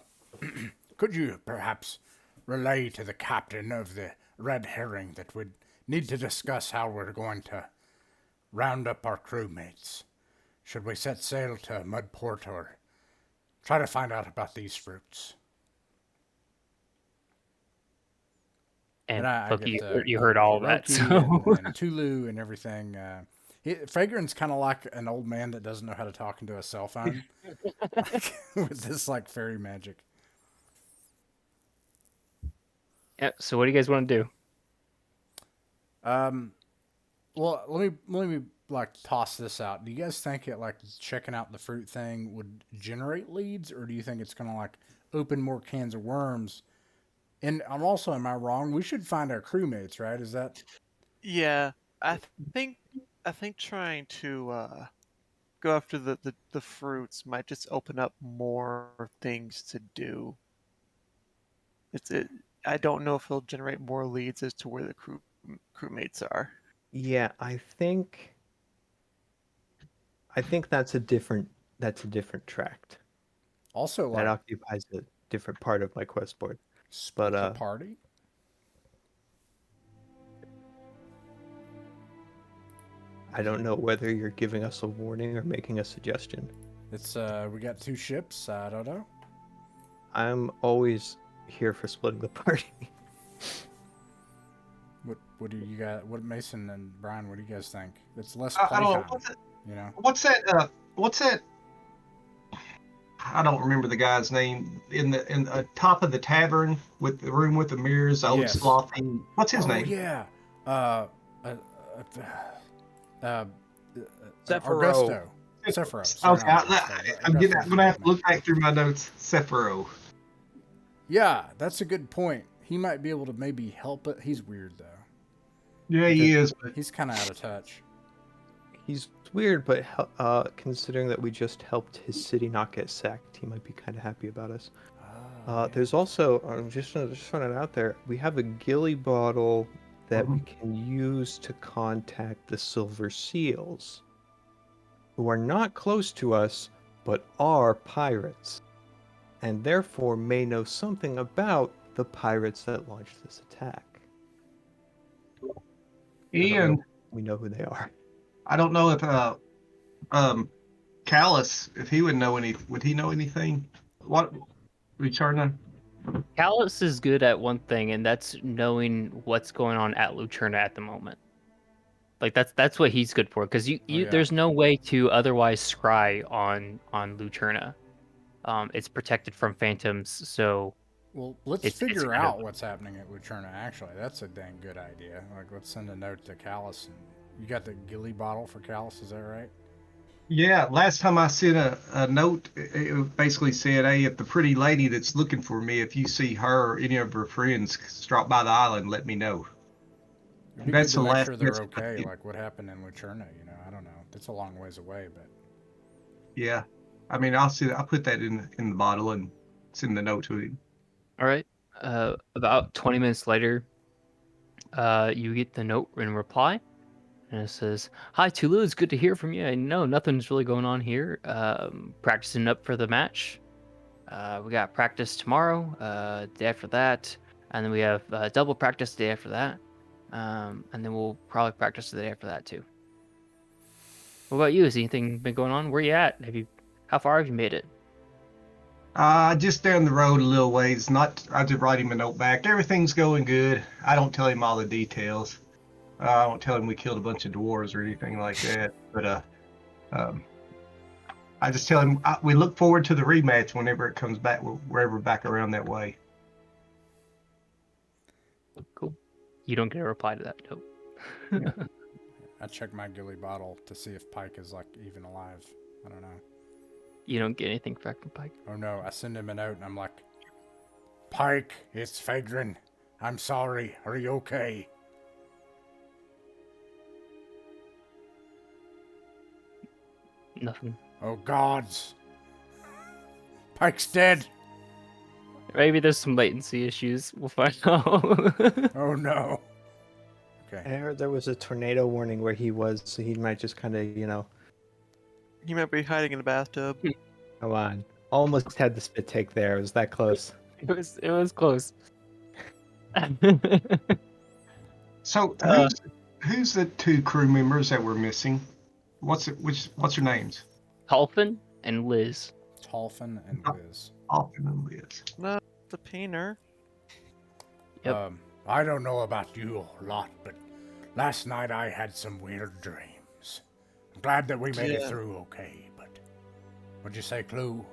could you perhaps relay to the captain of the Red Herring that we'd need to discuss how we're going to round up our crewmates? Should we set sail to Mudport or try to find out about these fruits? And I Floki, get you heard all of that. Hiroki So and Tulu and everything. Fragrant's kind of like an old man that doesn't know how to talk into a cell phone with this like fairy magic. yeah. So what do you guys want to do? Well, let me like toss this out. Do you guys think it like checking out the fruit thing would generate leads, or do you think it's gonna like open more cans of worms? And I'm also, am I wrong? We should find our crewmates, right? Is that Yeah, I think I think trying to go after the fruits might just open up more things to do. It. I don't know if it'll generate more leads as to where the crewmates are. Yeah, I think that's a different tract also that like occupies a different part of my quest board. split But the party? I don't know whether you're giving us a warning or making a suggestion. It's we got two ships. I don't know. I'm always here for splitting the party. What do you got? What Mason and Brian? What do you guys think? It's less I don't know. playtime, you know. What's that? What's that? I don't remember the guy's name in the top of the tavern with the room with the mirrors. Old Yes. Slothy. What's his name? Yeah. Sephiroth. Augusto. Sephiroth. Sorry, Okay, not Augusto. I'm Augusto's gonna have his to look name. back through my notes. Sephiroth. Yeah, that's a good point. He might be able to maybe help it. He's weird though. Yeah, he is. But He's kind of out of touch. He's weird, but considering that we just helped his city not get sacked, he might be kind of happy about us. Yeah. There's also, just throwing it out there, we have a gilly bottle that we can use to contact the Silver Seals, who are not close to us, but are pirates, and therefore may know something about the pirates that launched this attack. Ian, We know who they are. I don't know if Callus, if he would know would he know anything? What returning? Callus is good at one thing, and that's knowing what's going on at Lucerna at the moment. Like that's what he's good for, because yeah. there's no way to otherwise scry on Lucerna. It's protected from phantoms, so Well, let's it's figure kind of- out what's happening at Lucerna. Actually, that's a dang good idea. Like, let's send a note to Callus. And you got the gilly bottle for Callus, is that right? Yeah, last time I sent a note, it basically said, "Hey, if the pretty lady that's looking for me, if you see her or any of her friends drop by the island, let me know." It'd be That's good to the make last sure they're message I okay. did. Like, what happened in Lucerna? You know, I don't know. It's a long ways away, but Yeah, I mean, I'll put that in the bottle and send the note to him. All right. About 20 minutes later, you get the note in reply, and it says, "Hi Tulu, it's good to hear from you. I know nothing's really going on here. Practicing up for the match. We got practice tomorrow, day after that, and then we have double practice the day after that, and then we'll probably practice the day after that too. What about you? Has anything been going on? Where you at? How far have you made it?" Just down the road a little ways. I just write him a note back. Everything's going good. I don't tell him all the details. I don't tell him we killed a bunch of dwarves or anything like that. But um, I just tell him we look forward to the rematch whenever it comes back, wherever back around that way. Cool. You don't get a reply to that. Nope. I check my ghillie bottle to see if Pike is like even alive. I don't know. You don't get anything back from Pike. Oh no, I send him a note and I'm like, Pike, it's Fagrin. I'm sorry. Are you okay? Nothing. Oh gods. Pike's dead. Maybe there's some latency issues. We'll find out. Oh no. Okay. I heard there was a tornado warning where he was, so he might just kind of, He might be hiding in the bathtub. come on. Almost had the spit take there. It was that close. It was close. So who's the two crew members that were missing? What's your names? Halfin and Liz. Tolfin and Liz. Often and Liz. No, the painter. Yep. I don't know about you a lot, but last night I had some weird dreams. I'm glad that we made it Yeah. through okay, but what'd you say, Clue?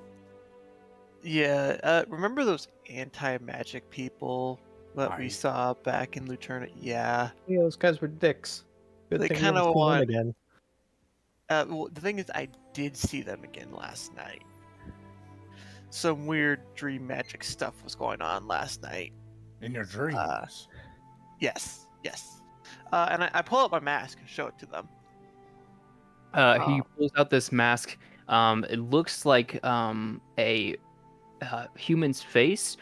Yeah, remember those anti-magic people that we I- saw back in Luterna? Yeah. Yeah, those guys were dicks. Good They thing you kinda haven't seen them want- again. Well, the thing is, I did see them again last night. Some weird dream magic stuff was going on last night. In your dreams? Yes. And I pull out my mask and show it to them. He pulls out this mask. It looks like a human's face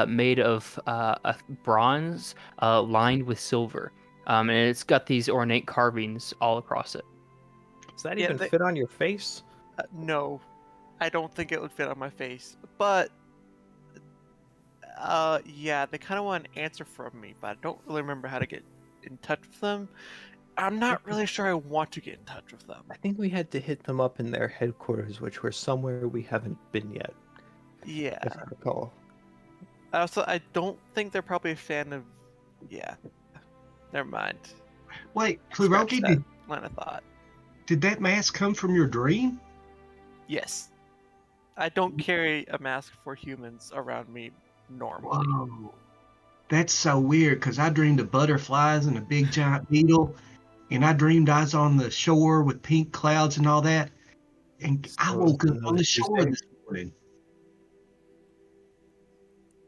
made of a bronze lined with silver. And it's got these ornate carvings all across it. Does that Yeah, even they- fit on your face? No, I don't think it would fit on my face. But, yeah, they kind of want an answer from me, but I don't really remember how to get in touch with them. I'm not really sure I want to get in touch with them. I think we had to hit them up in their headquarters, which were somewhere we haven't been yet, Yeah. if I recall. Also, I don't think they're probably a fan of. Yeah. Never mind. Wait, Scratch Kluroki, that line of thought. did that mask come from your dream? Yes. I don't carry a mask for humans around me normally. Whoa. That's so weird, because I dreamed of butterflies and a big giant beetle, and I dreamed I was on the shore with pink clouds and all that, and I So woke up on another the shore Tuesday? this morning.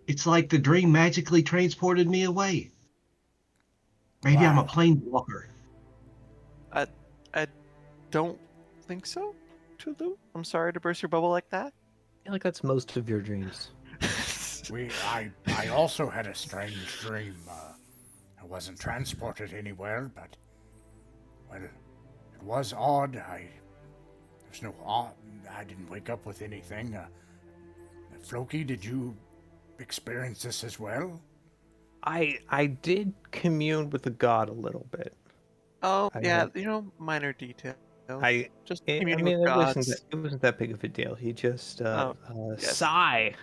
It's like the dream magically transported me away. Maybe I'm a Wow. plane walker. I don't think so, Tulu. I'm sorry to burst your bubble like that. I feel like that's most of your dreams. I also had a strange dream. I wasn't transported anywhere, but well, it was odd. There's no odd. I didn't wake up with anything. Floki, did you experience this as well? I did commune with the god a little bit. Oh, I yeah, know. minor details. Just I communing mean, with it wasn't gods. it wasn't that big of a deal. He just yes. Sai,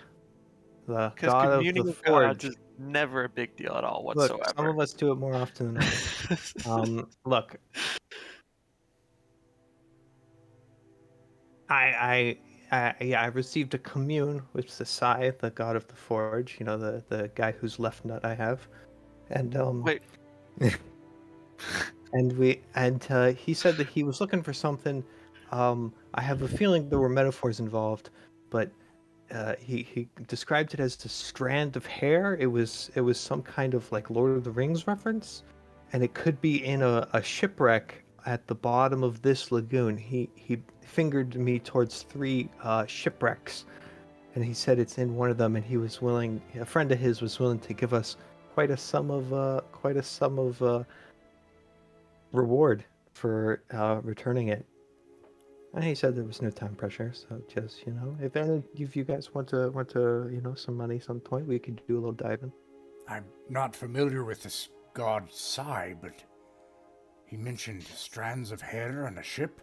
the Because god of communing the with gods forge. is never a big deal at all Look, whatsoever. some of us do it more often than others. Look, I received a commune with the Sai, the god of the forge. You know, the guy whose left nut I have, and Wait. and he said that he was looking for something. I have a feeling there were metaphors involved, but he described it as the strand of hair. It was some kind of like Lord of the Rings reference, and it could be in a shipwreck at the bottom of this lagoon. He fingered me towards three shipwrecks, and he said it's in one of them. And he was willing. A friend of his was willing to give us quite a sum of reward for returning it. And he said there was no time pressure, so just if any of you guys want to some money some point, we could do a little diving. I'm not familiar with this god Sai, but he mentioned strands of hair on a ship.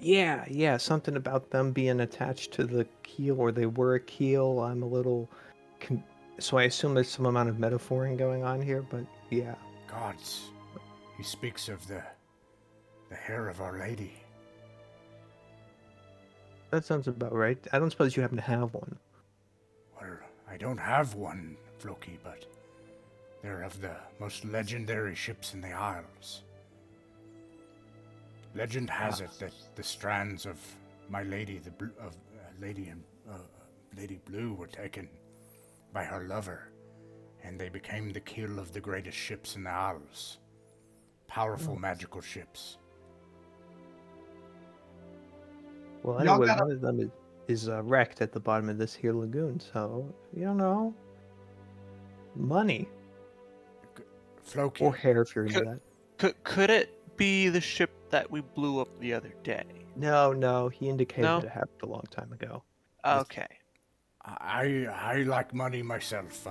Yeah, something about them being attached to the keel, or they were a keel. I'm a little, so I assume there's some amount of metaphoring going on here, but yeah. Gods, he speaks of the hair of Our Lady. That sounds about right. I don't suppose you happen to have one. Well, I don't have one, Floki, but they're of the most legendary ships in the Isles. Legend has it that the strands of my lady, Lady Blue, were taken by her lover, and they became the keel of the greatest ships in the Isles. Powerful magical ships. Well, Y'all anyway, got one of them is wrecked at the bottom of this here lagoon, so, you know, money. Floki, Or hair, if you're into that. Could it be the ship that we blew up the other day? No, he indicated No? that it happened a long time ago. Okay. I like money myself,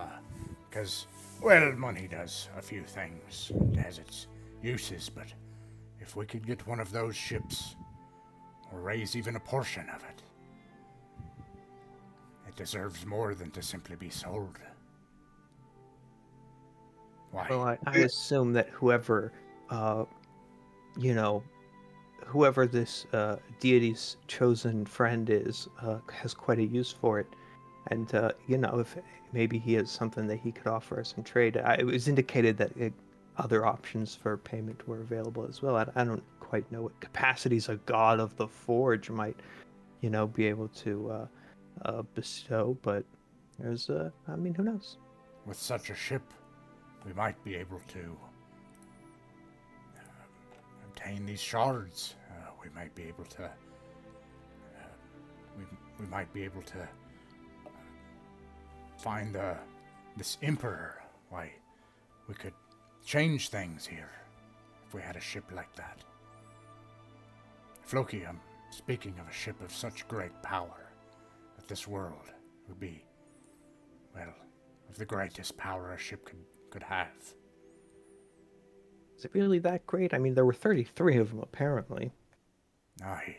because, well, money does a few things. It has its uses, but if we could get one of those ships, or raise even a portion of it, it deserves more than to simply be sold. Why? Well, I assume that whoever, whoever this deity's chosen friend is, has quite a use for it. And, if maybe he has something that he could offer us in trade. It was indicated that other options for payment were available as well. I don't quite know what capacities a god of the forge might, be able to bestow, but there's, who knows? With such a ship, we might be able to obtain these shards. We might be able to. We might be able to find this emperor. Why, we could change things here if we had a ship like that. Floki, I'm speaking of a ship of such great power that this world would be, well, of the greatest power a ship could have. Is it really that great? I mean, there were 33 of them, apparently. Aye.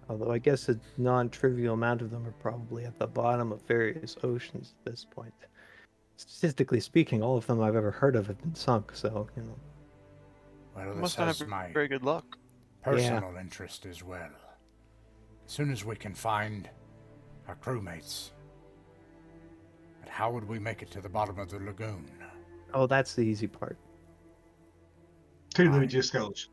Although I guess a non-trivial amount of them are probably at the bottom of various oceans at this point. Statistically speaking, all of them I've ever heard of have been sunk, so, Well, this Must not has have my very good luck. personal interest as well. As soon as we can find our crewmates, but how would we make it to the bottom of the lagoon? Oh, that's the easy part. Tulu just goes.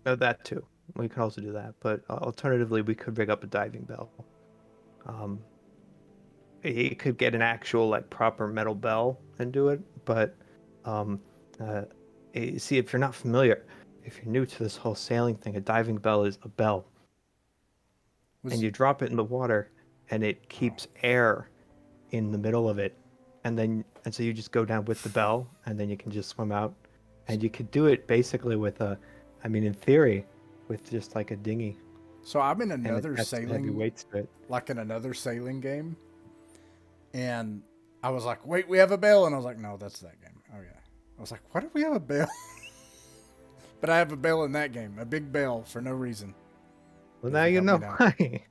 No, that too. We could also do that, but alternatively, we could rig up a diving bell. It could get an actual, like, proper metal bell and do it, but see, if you're not familiar, if you're new to this whole sailing thing, a diving bell is a bell, and you drop it in the water, and it keeps air in the middle of it, and so you just go down with the bell, and then you can just swim out, and you could do it basically with in theory, with just like a dinghy. So I'm in And another it has some heavy sailing, weights to it. like in another sailing game, and I was like, "Wait, we have a bell," and I was like, "No, that's that game." Oh yeah, I was like, "Why do we have a bell?" But I have a bell in that game, a big bell for no reason. Well, If now you you help know me out. why.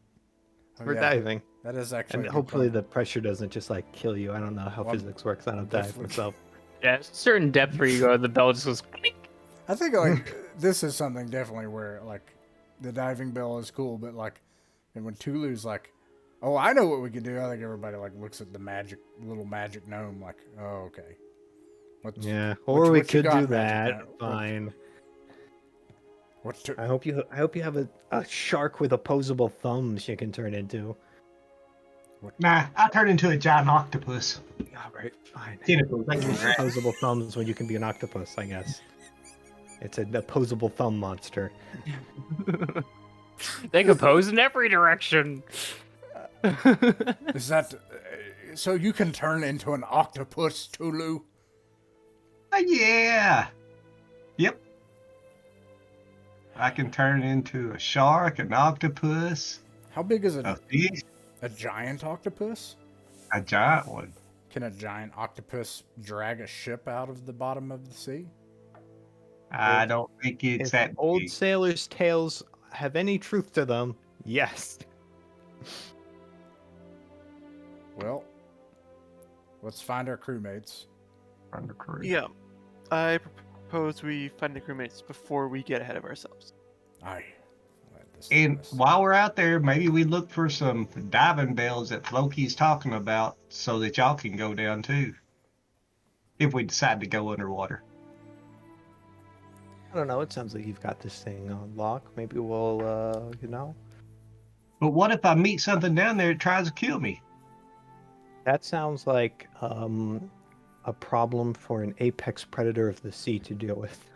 Oh, For yeah, diving. that is actually. And a good hopefully point. the pressure doesn't just like kill you. I don't know how Well, physics works. I don't dive definitely- myself. Yeah, it's a certain depth where you go, the bell just goes clink. I think like this is something definitely where like the diving bell is cool, but like, and when Tulu's like, "Oh, I know what we can do," I think everybody like looks at the little magic gnome like, "Oh, okay." Yeah, what or we you could got, do Magic that. Gnome? Fine. What I hope you have a shark with opposable thumbs you can turn into. Nah, I turn into a giant octopus. All right, fine. Tentacles. I can grab. Opposable thumbs when you can be an octopus, I guess. It's an opposable thumb monster. They can pose in every direction. Is that so? You can turn into an octopus, Tulu? Yeah. Yep. I can turn into a shark, an octopus, How big is a fish, a giant octopus? a giant one. Can a giant octopus drag a ship out of the bottom of the sea? I If don't think it's if that old big. sailors' tales have any truth to them, yes. Well, let's find our crewmates. From the crew. Yeah, I propose we find the crewmates before we get ahead of ourselves. Aye. Let this And do this. while we're out there, maybe we look for some diving bells that Floki's talking about so that y'all can go down too. If we decide to go underwater. I don't know. It sounds like you've got this thing on lock. Maybe we'll, But what if I meet something down there that tries to kill me? that sounds like a problem for an apex predator of the sea to deal with.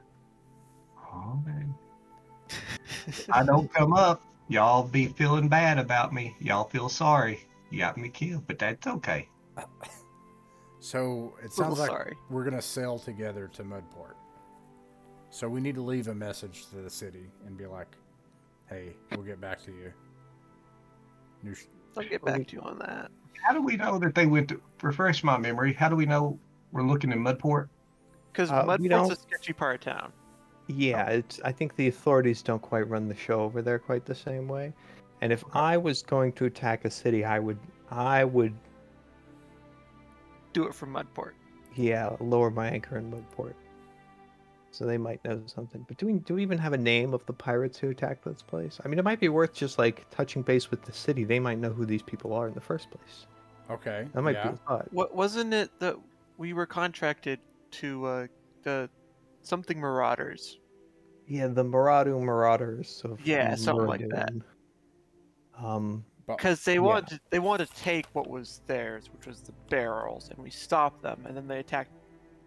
Oh, man. I don't come up. Y'all be feeling bad about me. Y'all feel sorry. You got me killed, but that's okay. So it Little sounds like sorry. we're gonna sail together to Mudport. So we need to leave a message to the city and be like, "Hey, we'll get back to you." I'll get back to you on that. How do we know that they went to refresh my memory? How do we know we're looking in Mudport? Because We Mudport's don't- a sketchy part of town. Yeah, I think the authorities don't quite run the show over there quite the same way. And if I was going to attack a city, I would, Do it from Mudport. yeah, lower my anchor in Mudport. So they might know something. But do we even have a name of the pirates who attacked this place? I mean, it might be worth just like touching base with the city. They might know who these people are in the first place. Okay. That might be Yeah. a thought. What wasn't it that we were contracted to the something Marauders? Yeah, the Marauders of Yeah, something like that. Muradin. Um, But Because they Yeah. wanted to take what was theirs, which was the barrels, and we stopped them, and then they attacked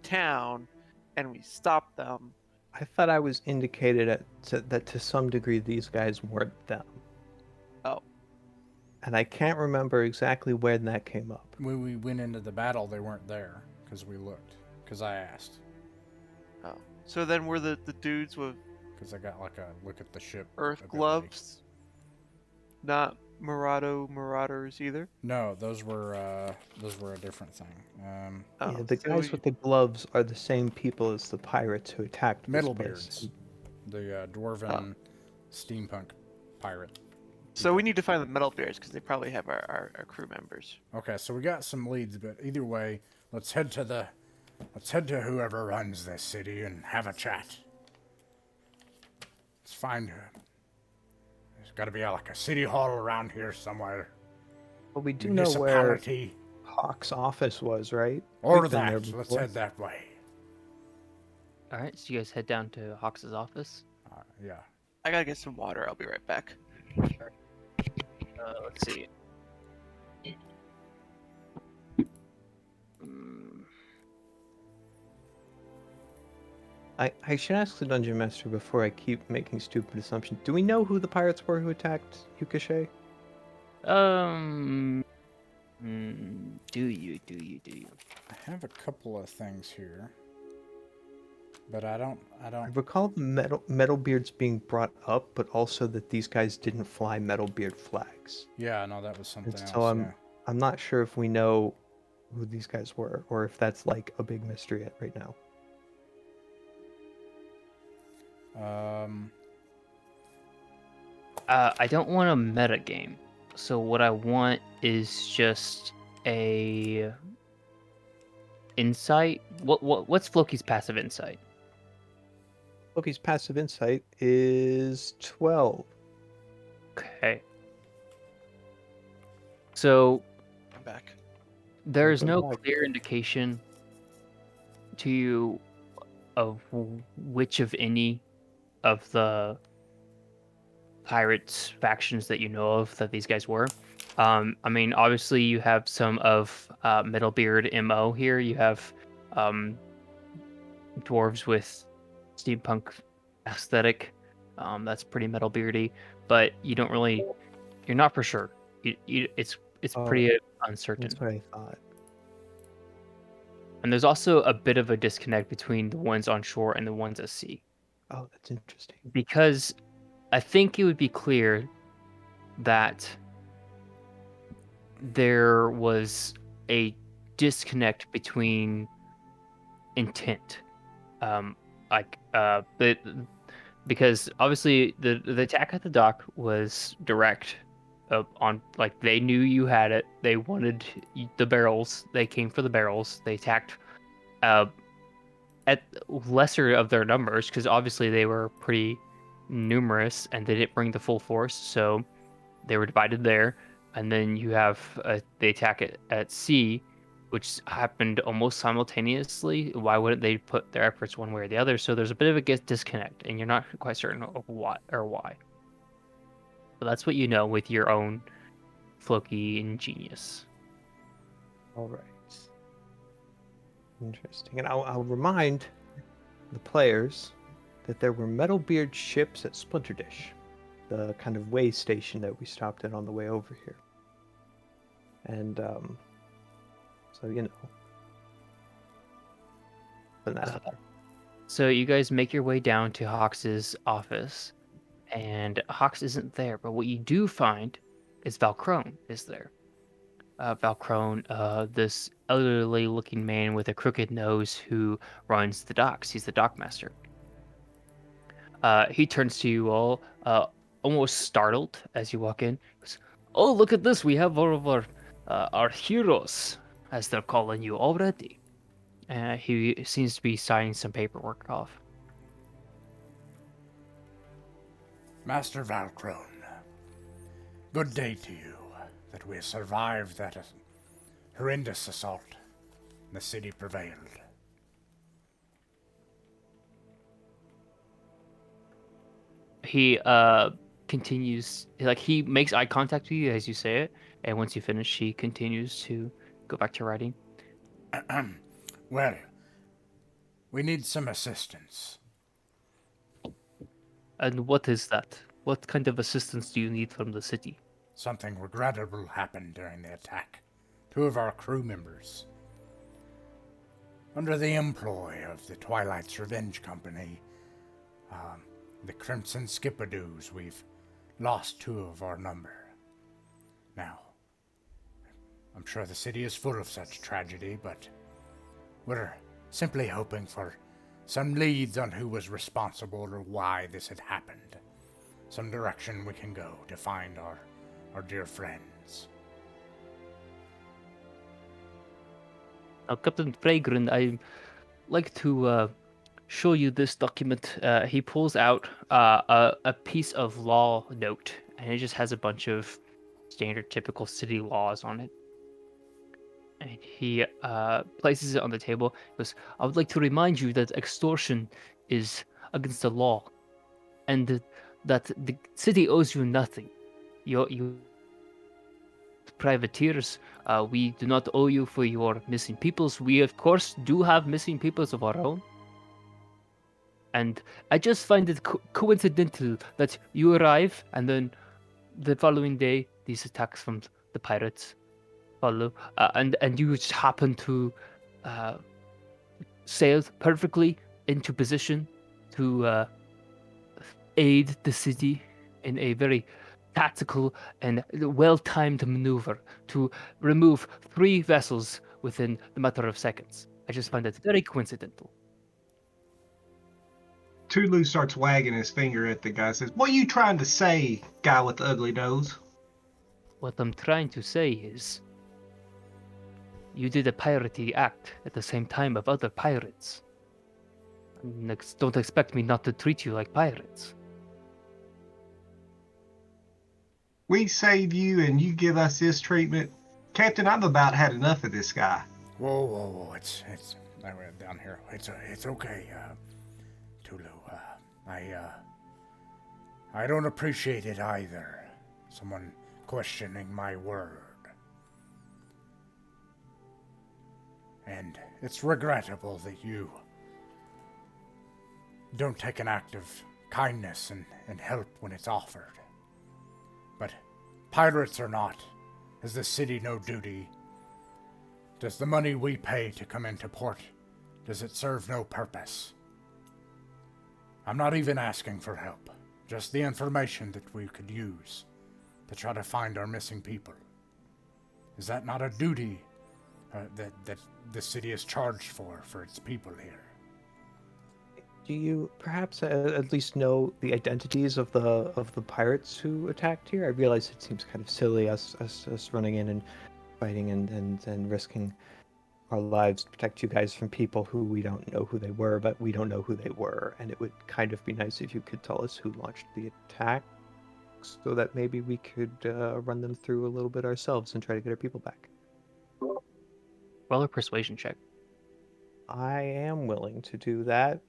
town, and we stopped them. I thought I was indicated that to some degree these guys weren't them. Oh. And I can't remember exactly when that came up. when we went into the battle, they weren't there because we looked. Because I asked. Oh. So then we're the dudes with Because I got like a look at the ship. earth ability. gloves. Not Marauders either. No, those were a different thing. Oh, Yeah, the so guys with the gloves are the same people as the pirates who attacked this place. Metalbeards, the dwarven steampunk pirate. So we need to find the metal bears because they probably have our crew members. Okay, so we got some leads, but either way, let's head to whoever runs this city and have a chat. Let's find her. There's got to be like a city hall around here somewhere. But we do know where Municipality. Hawk's office was, right? Or We've been there that. Let's before. head that way. All right, so you guys head down to Hawks' office. Yeah. I gotta get some water. I'll be right back. Let's see. Mm, I should ask the dungeon master before I keep making stupid assumptions. Do we know who the pirates were who attacked Yukashe? do you? I have a couple of things here, but I don't. I recall the Metalbeards being brought up, but also that these guys didn't fly Metalbeard flags. Yeah, no, that was something else. So Yeah. I'm not sure if we know who these guys were, or if that's like a big mystery right now. I don't want a meta game. So what I want is just a insight. What's Floki's passive insight? Loki's passive insight is 12. Okay. So I'm back. there's Go no back. clear indication to you of which of any of the pirates factions that you know of that these guys were. I mean, obviously you have some of Middlebeard MO here. You have dwarves with steampunk aesthetic. That's pretty Middlebeardy, but you don't really. You're not for sure. It's Oh, pretty uncertain. That's what I thought. And there's also a bit of a disconnect between the ones on shore and the ones at sea. Oh, that's interesting. Because I think it would be clear that there was a disconnect between intent. like because obviously the attack at the dock was direct on like they knew you had it. They wanted the barrels. They came for the barrels. They attacked uh, at lesser of their numbers because obviously they were pretty numerous and they didn't bring the full force, so they were divided there. And then you have the attack at sea, which happened almost simultaneously. Why wouldn't they put their efforts one way or the other? So there's a bit of a disconnect, and you're not quite certain of what or why. But that's what you know with your own Floki and genius. All right. Interesting. And I'll remind the players that there were Metalbeard ships at Splinterdish, the kind of way station that we stopped at on the way over here. And so but that's there. So you guys make your way down to Hawks's office, and Hawks isn't there. But what you do find is Valcrone is there. Valcrone, this elderly-looking man with a crooked nose who runs the docks. He's the dockmaster. He turns to you all, almost startled as you walk in. He goes, "Oh, look at this! We have all of our heroes, as they're calling you already." He seems to be signing some paperwork off. Master Valcrone, good day to you. That we survived that horrendous assault. The city prevailed. He continues, like he makes eye contact with you as you say it, and once you finish, he continues to go back to writing. Well, we need some assistance. And what is that? What kind of assistance do you need from the city? Something regrettable happened during the attack. 2 of our crew members, under the employ of the Twilight's Revenge Company, the Crimson Skipadoos, we've lost 2 of our number. Now, I'm sure the city is full of such tragedy, but we're simply hoping for some leads on who was responsible or why this had happened. Some direction we can go to find our dear friends. Now, Captain Fragrant, I'd like to show you this document. He pulls out a piece of law note, and it just has a bunch of standard, typical city laws on it. And he places it on the table. He goes, "I would like to remind you that extortion is against the law, and that the city owes you nothing. You privateers, we do not owe you for your missing peoples. We, of course, do have missing peoples of our own. And I just find it coincidental that you arrive, and then the following day, these attacks from the pirates follow, and you just happen to sail perfectly into position to aid the city in a very tactical and well-timed maneuver to remove 3 vessels within the matter of seconds. I just find it very coincidental." Tulu starts wagging his finger at the guy. Says, "What are you trying to say, guy with the ugly nose?" What I'm trying to say is, you did a piratey act at the same time of other pirates. Don't expect me not to treat you like pirates. We save you and you give us this treatment. Captain, I've about had enough of this guy. Whoa! It's I went down here. It's okay, Tulu. I don't appreciate it either. Someone questioning my word. And it's regrettable that you don't take an act of kindness and help when it's offered. But pirates or not, has the city no duty? Does the money we pay to come into port, does it serve no purpose? I'm not even asking for help, just the information that we could use to try to find our missing people. Is that not a duty that the city is charged for its people here? Do you perhaps at least know the identities of the pirates who attacked here? I realize it seems kind of silly us running in and fighting and risking our lives to protect you guys from people who we don't know who they were, but we don't know who they were, and it would kind of be nice if you could tell us who launched the attack, so that maybe we could run them through a little bit ourselves and try to get our people back. Roll a persuasion check. I am willing to do that.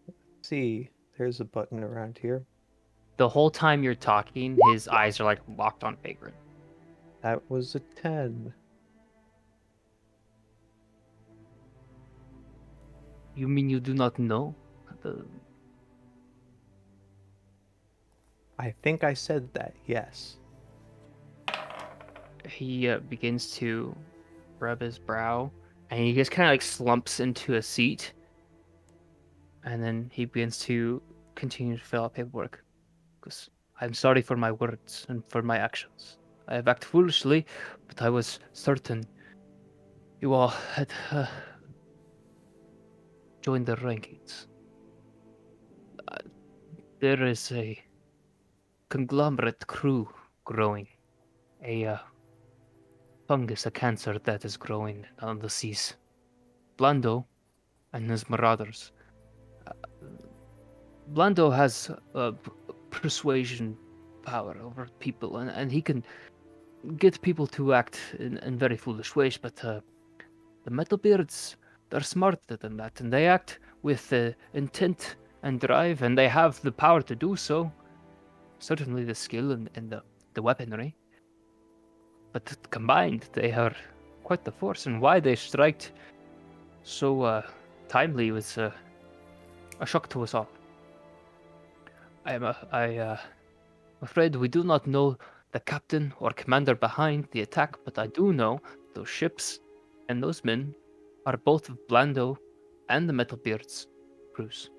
Let's see, there's a button around here. The whole time you're talking, his eyes are like locked on Vagrant. That was a 10. You mean you do not know? I think I said that, yes. He begins to rub his brow, and he just kind of like slumps into a seat, and then he begins to continue to fill out paperwork. Because I'm sorry for my words and for my actions. I have acted foolishly, but I was certain you all had joined the rankings. There is a conglomerate crew growing, a fungus, a cancer that is growing on the seas. Blando and his marauders. Blando has persuasion power over people, and he can get people to act in very foolish ways, but the Metalbeards, they're smarter than that, and they act with intent and drive, and they have the power to do so. Certainly the skill and the weaponry. But combined, they are quite the force, and why they strike so timely was a shock to us all. I afraid we do not know the captain or commander behind the attack, but I do know those ships and those men are both of Blando and the Metalbeards' crews.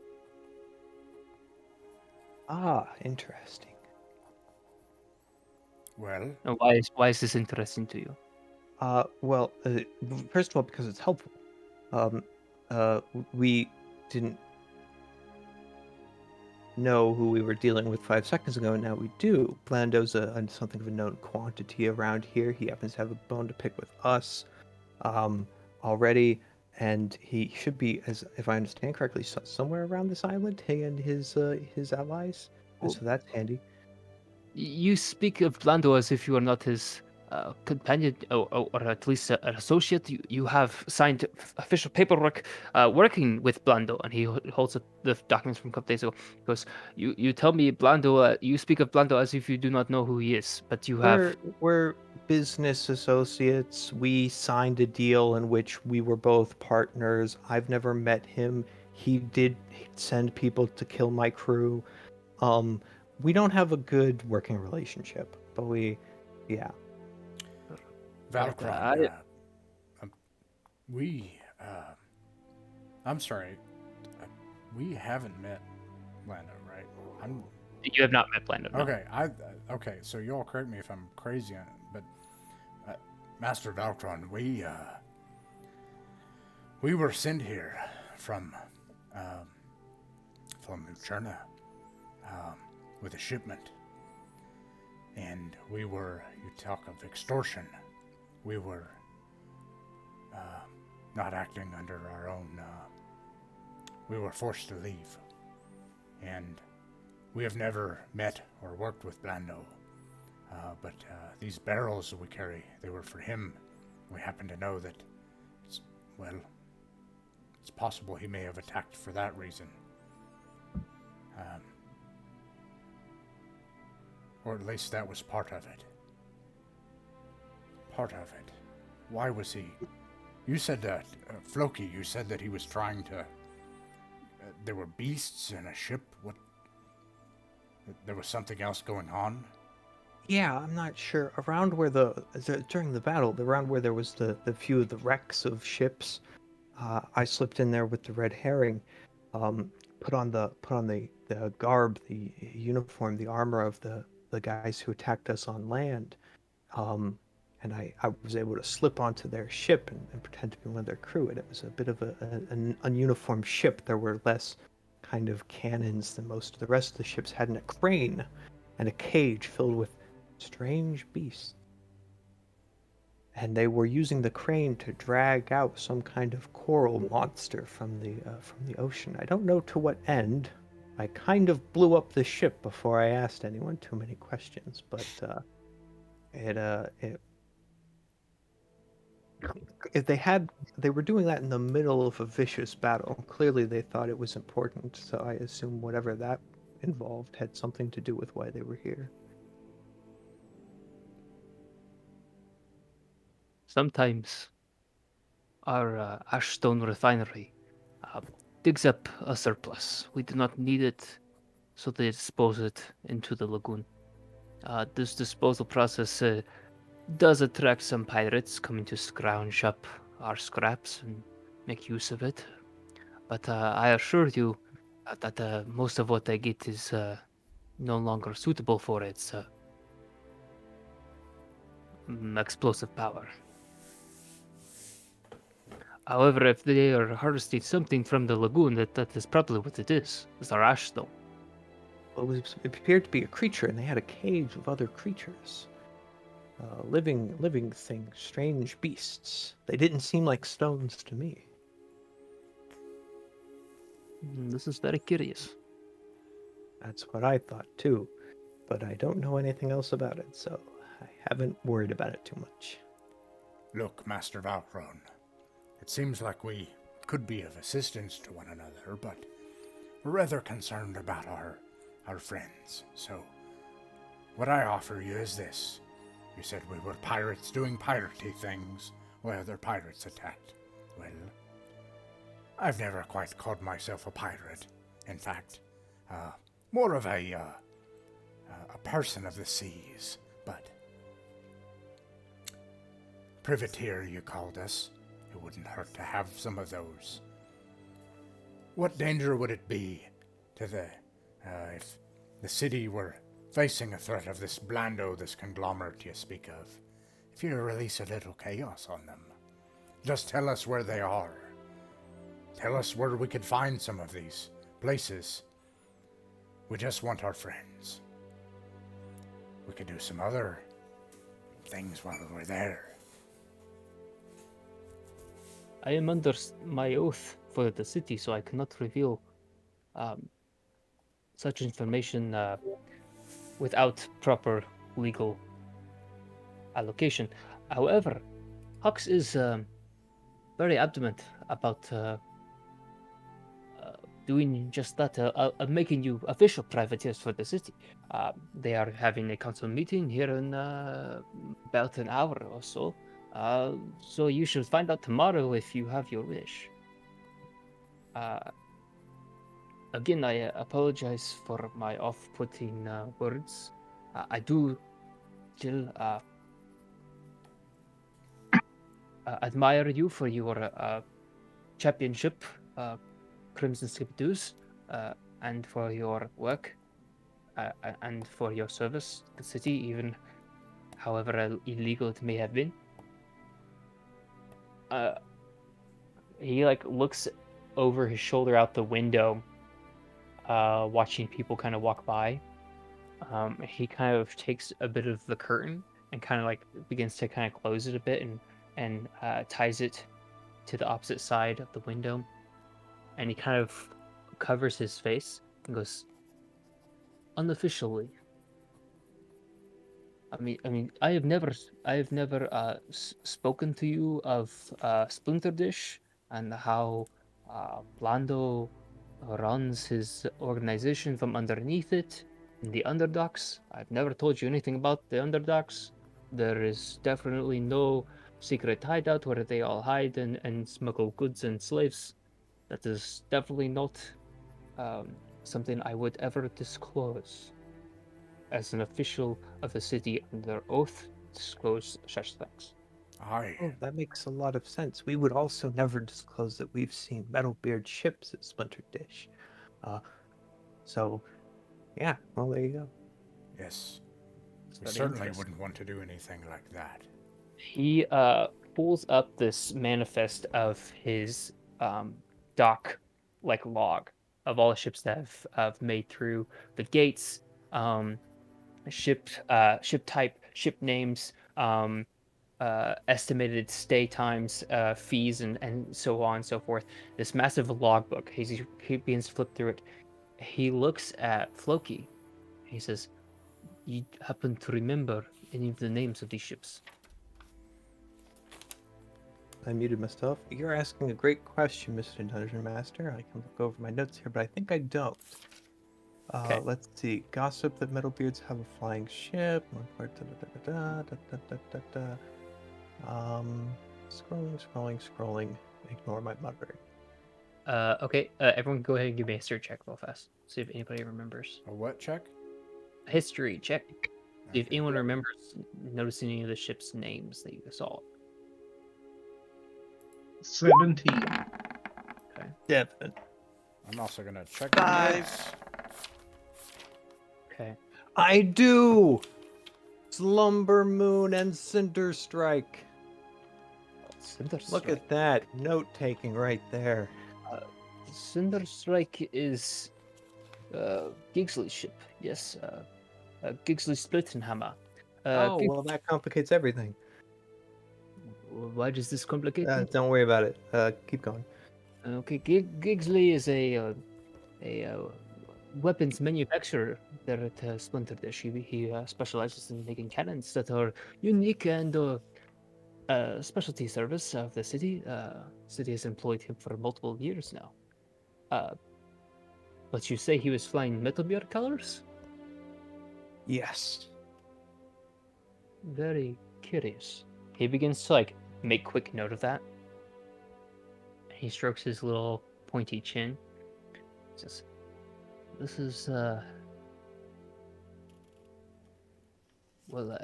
Ah, interesting. Well, Now, why is this interesting to you? Well, first of all, because it's helpful. We didn't know who we were dealing with 5 seconds ago, and now we do. Blando's something of a known quantity around here. He happens to have a bone to pick with us already, and he should be, as if I understand correctly, somewhere around this island, he and his allies. And so that's handy. You speak of Blando as if you are not his companion, or at least an associate. You have signed official paperwork working with Blando, and he holds up the documents from a couple days ago. He goes, you tell me Blando, you speak of Blando as if you do not know who he is, but you have... We're business associates. We signed a deal in which we were both partners. I've never met him. He'd send people to kill my crew. We don't have a good working relationship, but yeah. Valkron, I'm sorry, we haven't met Lando, right? You have not met Blando. No. Okay, okay. So y'all correct me if I'm crazy on it, but Master Valkron, we were sent here from Lucerna with a shipment, and you talk of extortion. We were not acting under our own. We were forced to leave, and we have never met or worked with Blando. But these barrels that we carry, they were for him. We happen to know that, it's possible he may have attacked for that reason. Or at least that was part of it. Why was he? You said that, Floki, you said that he was trying to... there were beasts in a ship? What? There was something else going on? Yeah, I'm not sure. Around where during the battle, around where there was the few of the wrecks of ships, I slipped in there with the red herring, put on the garb, the uniform, the armor of the guys who attacked us on land, and I was able to slip onto their ship and pretend to be one of their crew. And it was a bit of an ununiformed ship. There were less kind of cannons than most of the rest of the ships had, and a crane and a cage filled with strange beasts. And they were using the crane to drag out some kind of coral monster from the ocean. I don't know to what end. I kind of blew up the ship before I asked anyone too many questions, but it if they were doing that in the middle of a vicious battle. Clearly they thought it was important, so I assume whatever that involved had something to do with why they were here. Sometimes our Ashstone refinery uh, digs up a surplus. We do not need it, so they dispose it into the lagoon. This disposal process does attract some pirates coming to scrounge up our scraps and make use of it. But I assure you that most of what I get is no longer suitable for its explosive power. However, if they are harvesting something from the lagoon, that is probably what it is. It's our ash stone. It appeared to be a creature, and they had a cage of other creatures. Living things, strange beasts. They didn't seem like stones to me. This is very curious. That's what I thought too, but I don't know anything else about it, so I haven't worried about it too much. Look, Master Valkron, it seems like we could be of assistance to one another, but we're rather concerned about our friends. So, what I offer you is this. You said we were pirates doing piratey things while other pirates attacked. Well, I've never quite called myself a pirate. In fact, more of a person of the seas, but privateer you called us. It wouldn't hurt to have some of those. What danger would it be to if the city were facing a threat of this Blando, this conglomerate you speak of, if you release a little chaos on them? Just tell us where they are. Tell us where we could find some of these places. We just want our friends. We could do some other things while we're there. I am under my oath for the city, so I cannot reveal such information without proper legal allocation. However, Hux is very adamant about doing just that, making you official privateers for the city. They are having a council meeting here in about an hour or so. So you should find out tomorrow if you have your wish. Again, I apologize for my off-putting words. I do still admire you for your championship, Crimson Skipadoos, and for your work and for your service to the city, even however illegal it may have been. He looks over his shoulder out the window, watching people kind of walk by. He kind of takes a bit of the curtain and kind of begins to kind of close it a bit and ties it to the opposite side of the window, and he kind of covers his face and goes, unofficially. I have never spoken to you of Splinter Dish and how Blando runs his organization from underneath it in the Underdogs. I've never told you anything about the Underdogs. There is definitely no secret hideout where they all hide and smuggle goods and slaves. That is definitely not something I would ever disclose. As an official of the city under oath, disclose such things. Aye. Oh, that makes a lot of sense. We would also never disclose that we've seen Metalbeard ships at Splinter Dish. So, yeah, well, there you go. Yes. It's We very certainly interesting. wouldn't want to do anything like that. He pulls up this manifest of his dock log, of all the ships that have made through the gates, ship type, ship names, estimated stay times, fees, and so on and so forth. This massive logbook. He begins to flip through it. He looks at Floki. He says, "You happen to remember any of the names of these ships?" I muted myself. You're asking a great question, Mr. Dungeon Master. I can look over my notes here, but I think I don't. Okay. Let's see. Gossip that Metalbeards have a flying ship. One part. Scrolling. Ignore my muttering. Okay. Everyone, go ahead and give me a history check real fast. See if anybody remembers. A what check? History check. See if Okay. anyone remembers noticing any of the ship's names that you saw. 17. Devin. I'm also gonna check the 5. notes. Okay. I do! Slumber Moon and Cinder Strike. Look at that. Note taking right there. Cinder Strike is Gigsley's ship. Yes. Gigsley Splittenhammer. Well, that complicates everything. Why does this complicate things? Don't worry about it. Keep going. Okay, Gigsley is a weapons manufacturer there at Splinter Dish. He specializes in making cannons that are unique and specialty service of the city. City has employed him for multiple years now. But you say he was flying Metalbeard colors? Yes. Very curious. He begins to make quick note of that. He strokes his little pointy chin. He says, "This is well."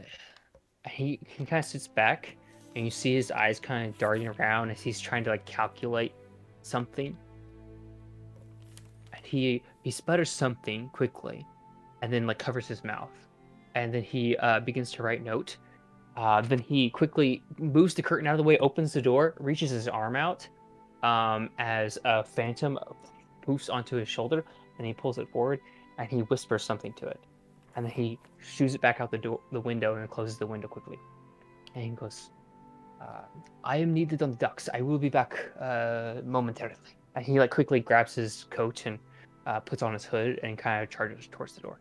He kind of sits back, and you see his eyes kind of darting around as he's trying to calculate something. And he sputters something quickly, and then covers his mouth, and then he begins to write note. Then he quickly moves the curtain out of the way, opens the door, reaches his arm out, as a phantom poofs onto his shoulder, and he pulls it forward, and he whispers something to it, and then he shoots it back out the window, and closes the window quickly, and he goes, "I am needed on the docks. I will be back momentarily." And he quickly grabs his coat and puts on his hood and kind of charges towards the door.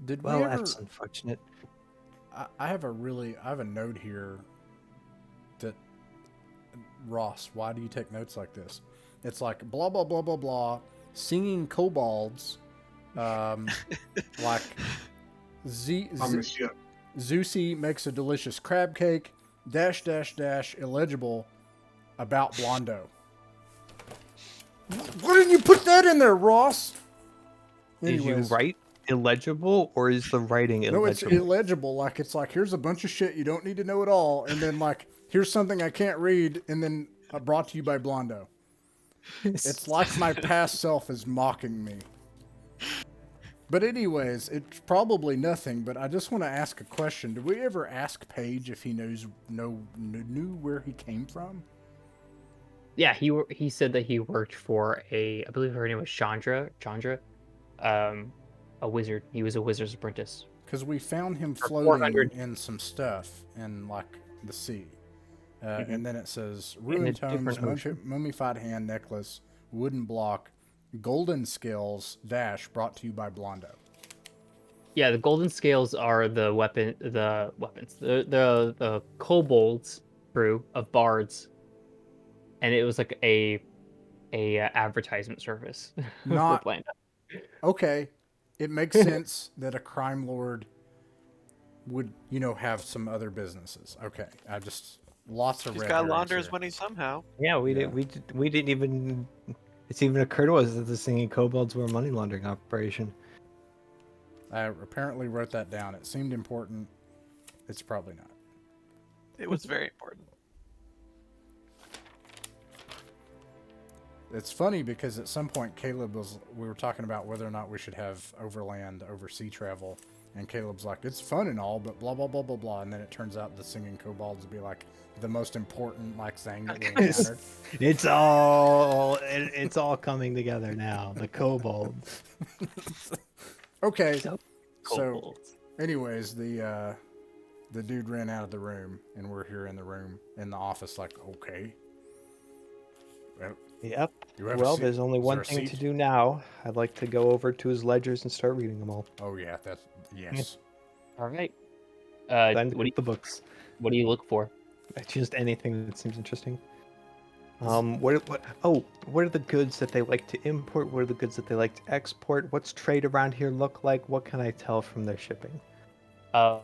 Did we Well, ever? that's unfortunate. I have a note here that Ross, why do you take notes like this? It's like blah blah blah blah blah, singing kobolds, like On the ship. Zeusy makes a delicious crab cake, dash dash dash illegible about Blondo. Why didn't you put that in there, Ross? Did you Anyways. write illegible, or is the writing illegible? No, it's illegible. It's here's a bunch of shit you don't need to know at all, and then here's something I can't read, and then brought to you by Blondo. It's like my past self is mocking me. But anyways, it's probably nothing. But I just want to ask a question. Did we ever ask Paige if he knew where he came from? Yeah, he said that he worked for I believe her name was Chandra, a wizard. He was a wizard's apprentice. Because we found him For floating 400. in some stuff in the sea. Mhm. And then it says In a ruined tomes, different ocean. mummified hand necklace, wooden block, golden scales dash brought to you by Blondo. Yeah, the golden scales are the weapons. The kobolds crew of bards, and it was a advertisement service for Not- Blanda. Okay, it makes sense that a crime lord would have some other businesses. Okay, lots of He's red got herrings launder's here. money somehow. Yeah, we Yeah. didn't even. It's even occurred to us that the singing kobolds were a money laundering operation. I apparently wrote that down. It seemed important. It's probably not. It was very important. It's funny because at some point we were talking about whether or not we should have overland, oversea travel, And Caleb's like, it's fun and all, but blah, blah, blah, blah, blah. And then it turns out the singing kobolds would be like the most important like thing that we encountered. It's all coming together now. The kobolds. Okay. So So, kobolds. anyways, the dude ran out of the room, and we're here in the room, in the office, like, okay. Well, Yep. you have a Well, seat? there's only Is one there a thing to seat? do now. I'd like to go over to his ledgers and start reading them all. Oh, yeah, that's, yes. All right. Time to What do pick the books. you look for? Just anything that seems interesting. What are the goods that they like to import? What are the goods that they like to export? What's trade around here look like? What can I tell from their shipping? They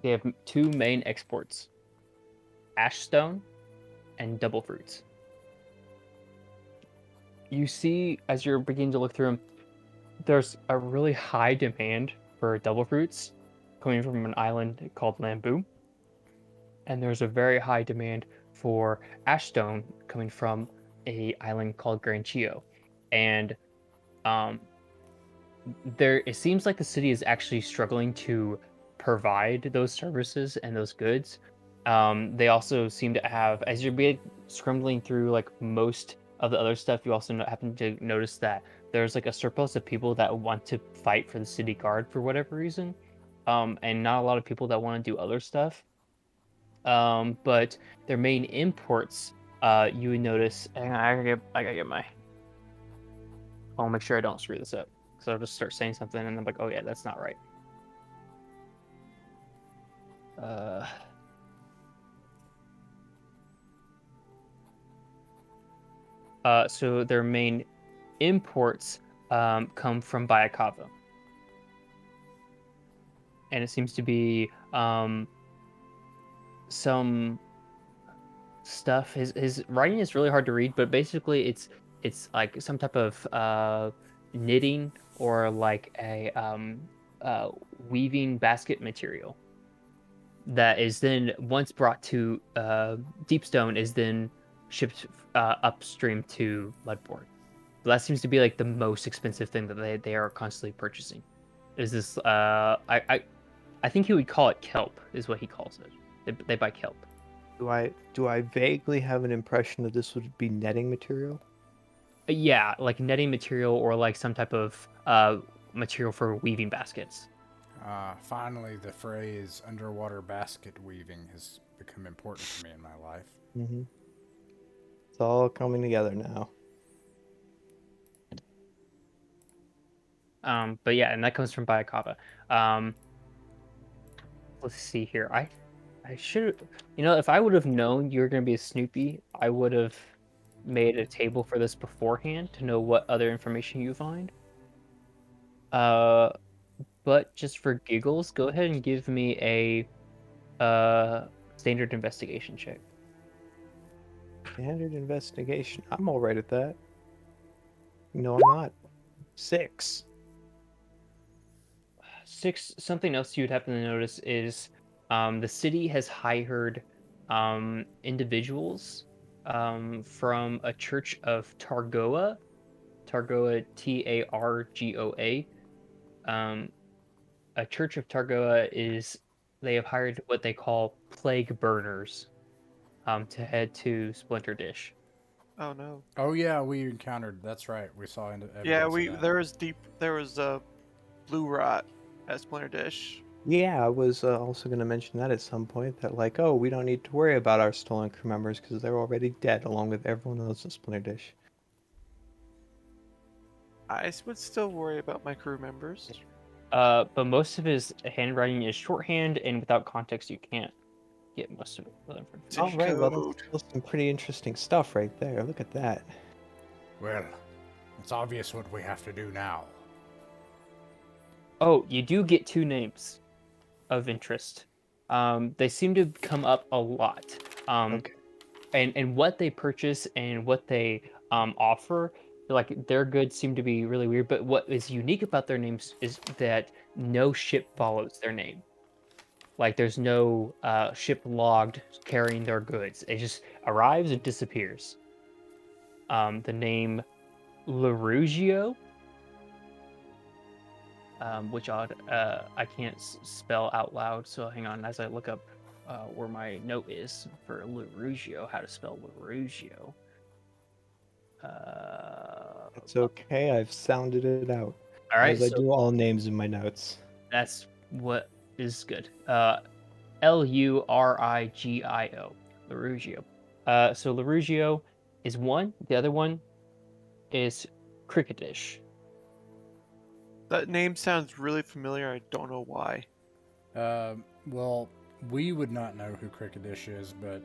have two main exports: ashstone and double fruits. You see, as you're beginning to look through them, there's a really high demand for double fruits coming from an island called Lambu, and there's a very high demand for ashstone coming from a island called Granchio. And um, it seems like the city is actually struggling to provide those services and those goods. They also seem to have, as you're scrambling through like most of the other stuff, you also happen to notice that there's like a surplus of people that want to fight for the city guard for whatever reason, and not a lot of people that want to do other stuff. But their main imports, you would notice. Hang on, I gotta get my. I'll make sure I don't screw this up. So I'll just start saying something, and I'm like, oh yeah, that's not right. So their main imports come from Bayakava. And it seems to be some stuff. His writing is really hard to read, but basically it's like some type of knitting or like a weaving basket material that is then once brought to Deepstone is then shipped upstream to Mudport. That seems to be like the most expensive thing that they are constantly purchasing. Is this I think he would call it kelp is what he calls it. They buy kelp. Do I vaguely have an impression that this would be netting material? Yeah, like netting material or like some type of material for weaving baskets. Finally, the phrase underwater basket weaving has become important to me in my life. Mm-hmm. It's all coming together now. But yeah, and that comes from Bayakava. Let's see here. I should, if I would have known you were going to be a Snoopy, I would have made a table for this beforehand to know what other information you find. But just for giggles, go ahead and give me a standard investigation check. Standard investigation. I'm all right at that. No, I'm not. 6. 6. Something else you'd happen to notice is the city has hired individuals from a church of Targoa, Targoa. A church of Targoa they have hired what they call plague burners to head to Splinter Dish. Oh no. Oh yeah, we encountered. That's right. We saw evidence Yeah, of that. there was a blue rot at Splinter Dish. Yeah, I was also going to mention that at some point, that like, oh, we don't need to worry about our stolen crew members because they're already dead along with everyone else in Splinter Dish. I would still worry about my crew members. But most of his handwriting is shorthand, and without context, you can't get most of it. All right, well, Code. that's some pretty interesting stuff right there. Look at that. Well, it's obvious what we have to do now. Oh, you do get 2 names of interest. They seem to come up a lot. Okay. And what they purchase and what they offer, like their goods seem to be really weird. But what is unique about their names is that no ship follows their name. Like there's no ship logged carrying their goods. It just arrives and disappears. The name Larugio which I can't spell out loud. So hang on as I look up where my note is for Larugio, how to spell Larugio. It's okay. I've sounded it out. All right, As I so do all names in my notes. that's what is good. Lurigio, Larugio. So Larugio is one. The other one is Cricketish. That name sounds really familiar. I don't know why. Well, we would not know who Cricketish is, but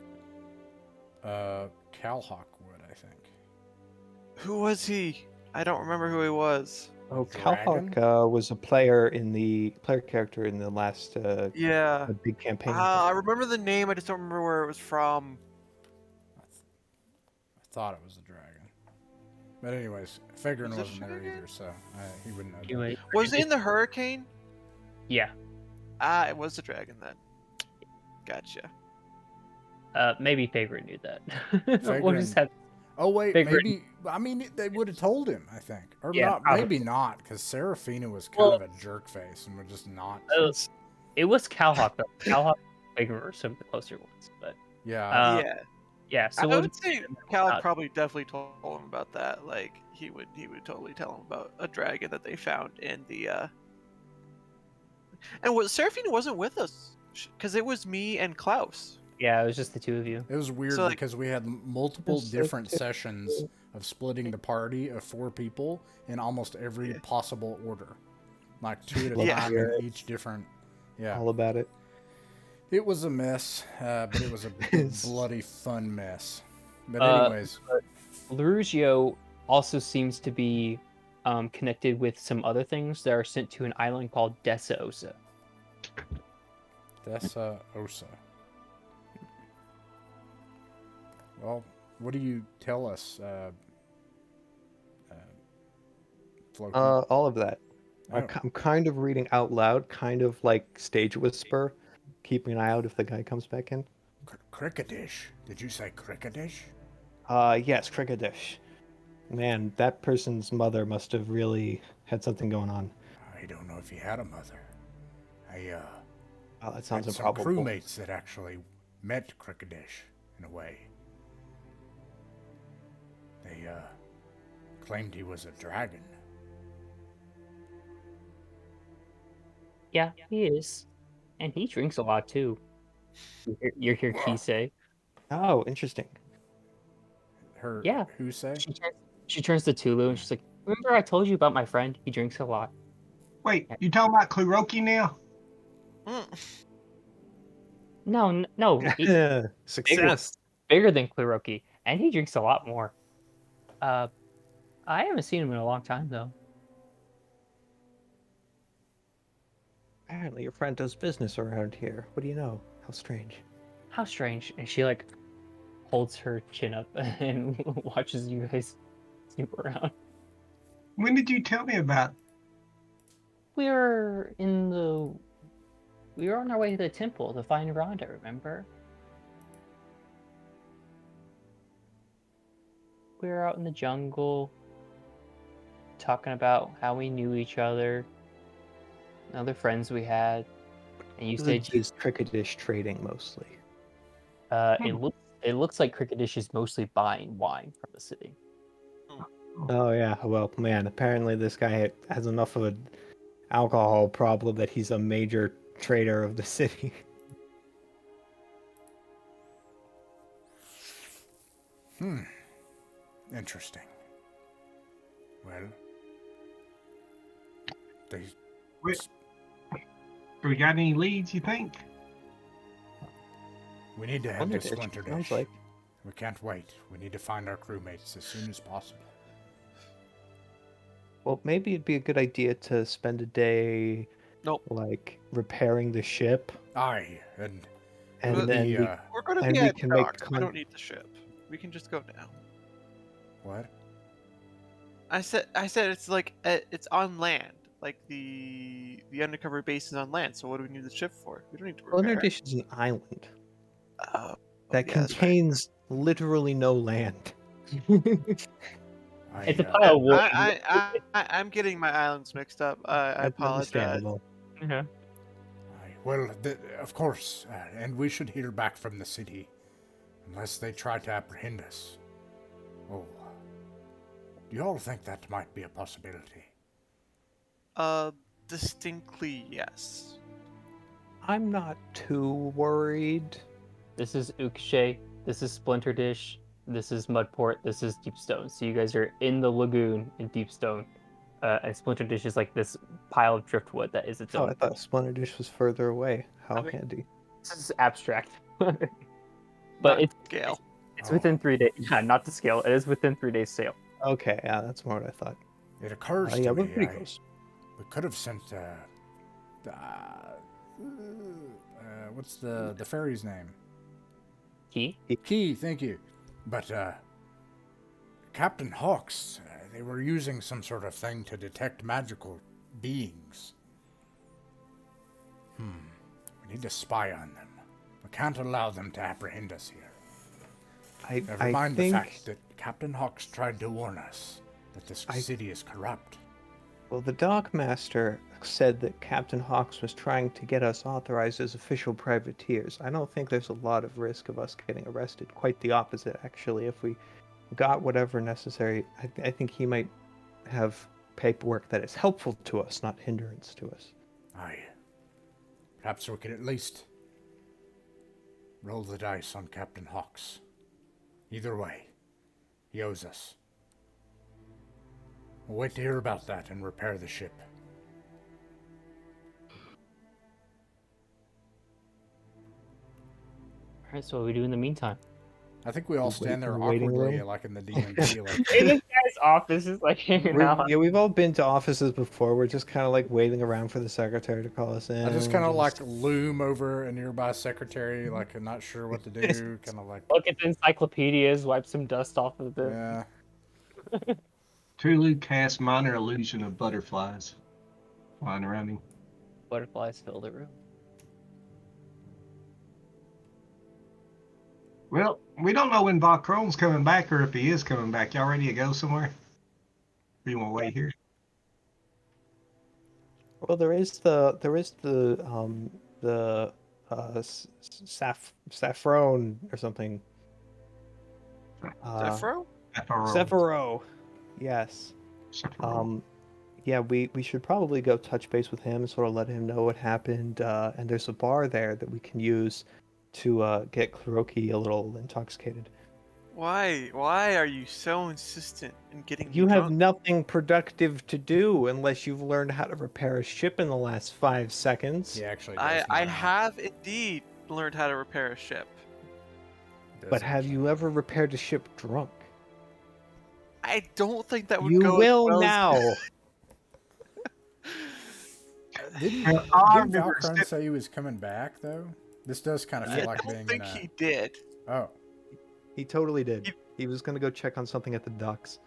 Calhawk would, I think. Who was he? I don't remember who he was. Oh, Dragon? Calhawk was a player character in the last Yeah. big campaign. I remember the name. I just don't remember where it was from. I thought it was the dragon. But anyways, Figrin Was it wasn't there dragon? either, so he wouldn't know. that. Anyway, Was it in the hurricane? yeah. It was the dragon then. Gotcha. Maybe Favorite knew that. We'll Fagrin. just have Oh wait, Figrin. maybe. I mean, they would have told him. I think, or Yeah, not. probably. Maybe not, because Serafina was kind Well- of a jerk face and would just not. It was Calhawk though. Calhawk and Favorite were some of the closer ones, but Yeah. Yeah. yeah. So I we'll would just, say Cal probably definitely told him about that. Like he would totally tell him about a dragon that they found in the. And Seraphina wasn't with us because it was me and Klaus. yeah, it was just the two of you. It was weird So, like- because we had multiple It's like different two- sessions of splitting the party of 4 people in almost every possible order, like 2 at a Yeah. time in each different. Yeah, All about it. it was a mess, but it was a It's- bloody fun mess. But Uh, anyways, Larugio also seems to be connected with some other things that are sent to an island called Dessa Osa. Dessa Osa. Well, what do you tell us, Floki? All of that. Oh. I'm kind of reading out loud, kind of like stage whisper, keeping an eye out if the guy comes back in. Cricketish. Did you say Cricketish? Yes, Cricketish. Man, that person's mother must have really had something going on. I don't know if he had a mother. I Oh, that had sounds some improbable. crewmates that actually met Cricketish in a way. They claimed he was a dragon. Yeah, he is, and he drinks a lot too. You hear Key say. Oh, interesting. Her Yeah. who say? She turns to Tulu and she's like, "Remember I told you about my friend? He drinks a lot." Wait, you talking about Kluroki now? Mm. No, Success. bigger than Kluroki, and he drinks a lot more. I haven't seen him in a long time though. Apparently, your friend does business around here. What do you know? How strange. How strange! And she like holds her chin up and watches you guys snoop around. When did you tell me about it? We were on our way to the temple to find Rhonda. Remember? We were out in the jungle talking about how we knew each other, and other friends we had, and you said Is Cricketish trading mostly? it looks like Cricketish is mostly buying wine from the city. Oh yeah. Well, man. Apparently, this guy has enough of an alcohol problem that he's a major trader of the city. Interesting. Well, they Wait, do we got any leads, you think? we need to have this Splinter splinter dish, sounds dish. like. We can't wait. We need to find our crewmates as soon as possible. Well, maybe it'd be a good idea to spend a day, Nope. like repairing the ship, Aye, and and Well, then the, we, We're going to And be we at can make docks. We don't need the ship. We can just go now. what? I said it's like it's on land. Like the undercover base is on land. So what do we need the ship for? We don't need to repair. Splinter it. Dish is an island Oh, that yeah, that's right. contains literally no land. It's a pile of wood. I'm getting my islands mixed up. I That's apologize. understandable. Yeah. Well, of course, and we should hear back from the city, unless they try to apprehend us. Oh, do you all think that might be a possibility? Distinctly yes. I'm not too worried. This is Ukshay. This is Splinter Dish. This is Mudport. This is Deepstone. So you guys are in the lagoon in Deepstone. And Splinter Dish is like this pile of driftwood that is its Oh, own. I thought Splinter Dish was further away. How I mean- handy. This is abstract. Not But it's scale. within 3 days. Yeah, not to scale. It is within 3 days sail. Okay, yeah, that's more what I thought. It occurs Yeah, to we're me, pretty close. we could have sent, what's the fairy's name? Key? Key, thank you. But, Captain Hawks, they were using some sort of thing to detect magical beings. We need to spy on them. We can't allow them to apprehend us here. Never I mind think, the fact that Captain Hawks tried to warn us that this city is corrupt. well, the Dockmaster said that Captain Hawks was trying to get us authorized as official privateers. I don't think there's a lot of risk of us getting arrested. Quite the opposite, actually. If we got whatever necessary, I think he might have paperwork that is helpful to us, not hindrance to us. Aye. Perhaps we could at least roll the dice on Captain Hawks. Either way, he owes us. We'll wait to hear about that and repair the ship. Alright, so what do we do in the meantime? I think we all stand there in the waiting awkwardly, room? like in the DMV. Like, In this guy's office is like hanging out. Yeah, we've all been to offices before. We're just kind of like waiting around for the secretary to call us in. I just kind of like loom over a nearby secretary, like I'm not sure what to do. Kind of like, Look at the encyclopedias, wipe some dust off of the. yeah. Tulu casts minor illusion of butterflies flying around him. Butterflies fill the room. Well, we don't know when Vakron's coming back or if he is coming back. Y'all ready to go somewhere? Or you want to wait here? Well, there is the saffron or something. Zephyro? Sephiroth. Yes. Yeah, we should probably go touch base with him and sort of let him know what happened. And there's a bar there that we can use to get Kuroki a little intoxicated. Why? Why are you so insistent in getting me You have drunk? nothing productive to do unless you've learned how to repair a ship in the last 5 seconds. He actually I does know. have indeed learned how to repair a ship. Does But it? have you ever repaired a ship drunk? I don't think that would You go as will well as- now. Didn't I've never Valkron said- say he was coming back, though? This does kind of I feel like don't being think in a... he did. Oh, He totally did. He was gonna go check on something at the docks.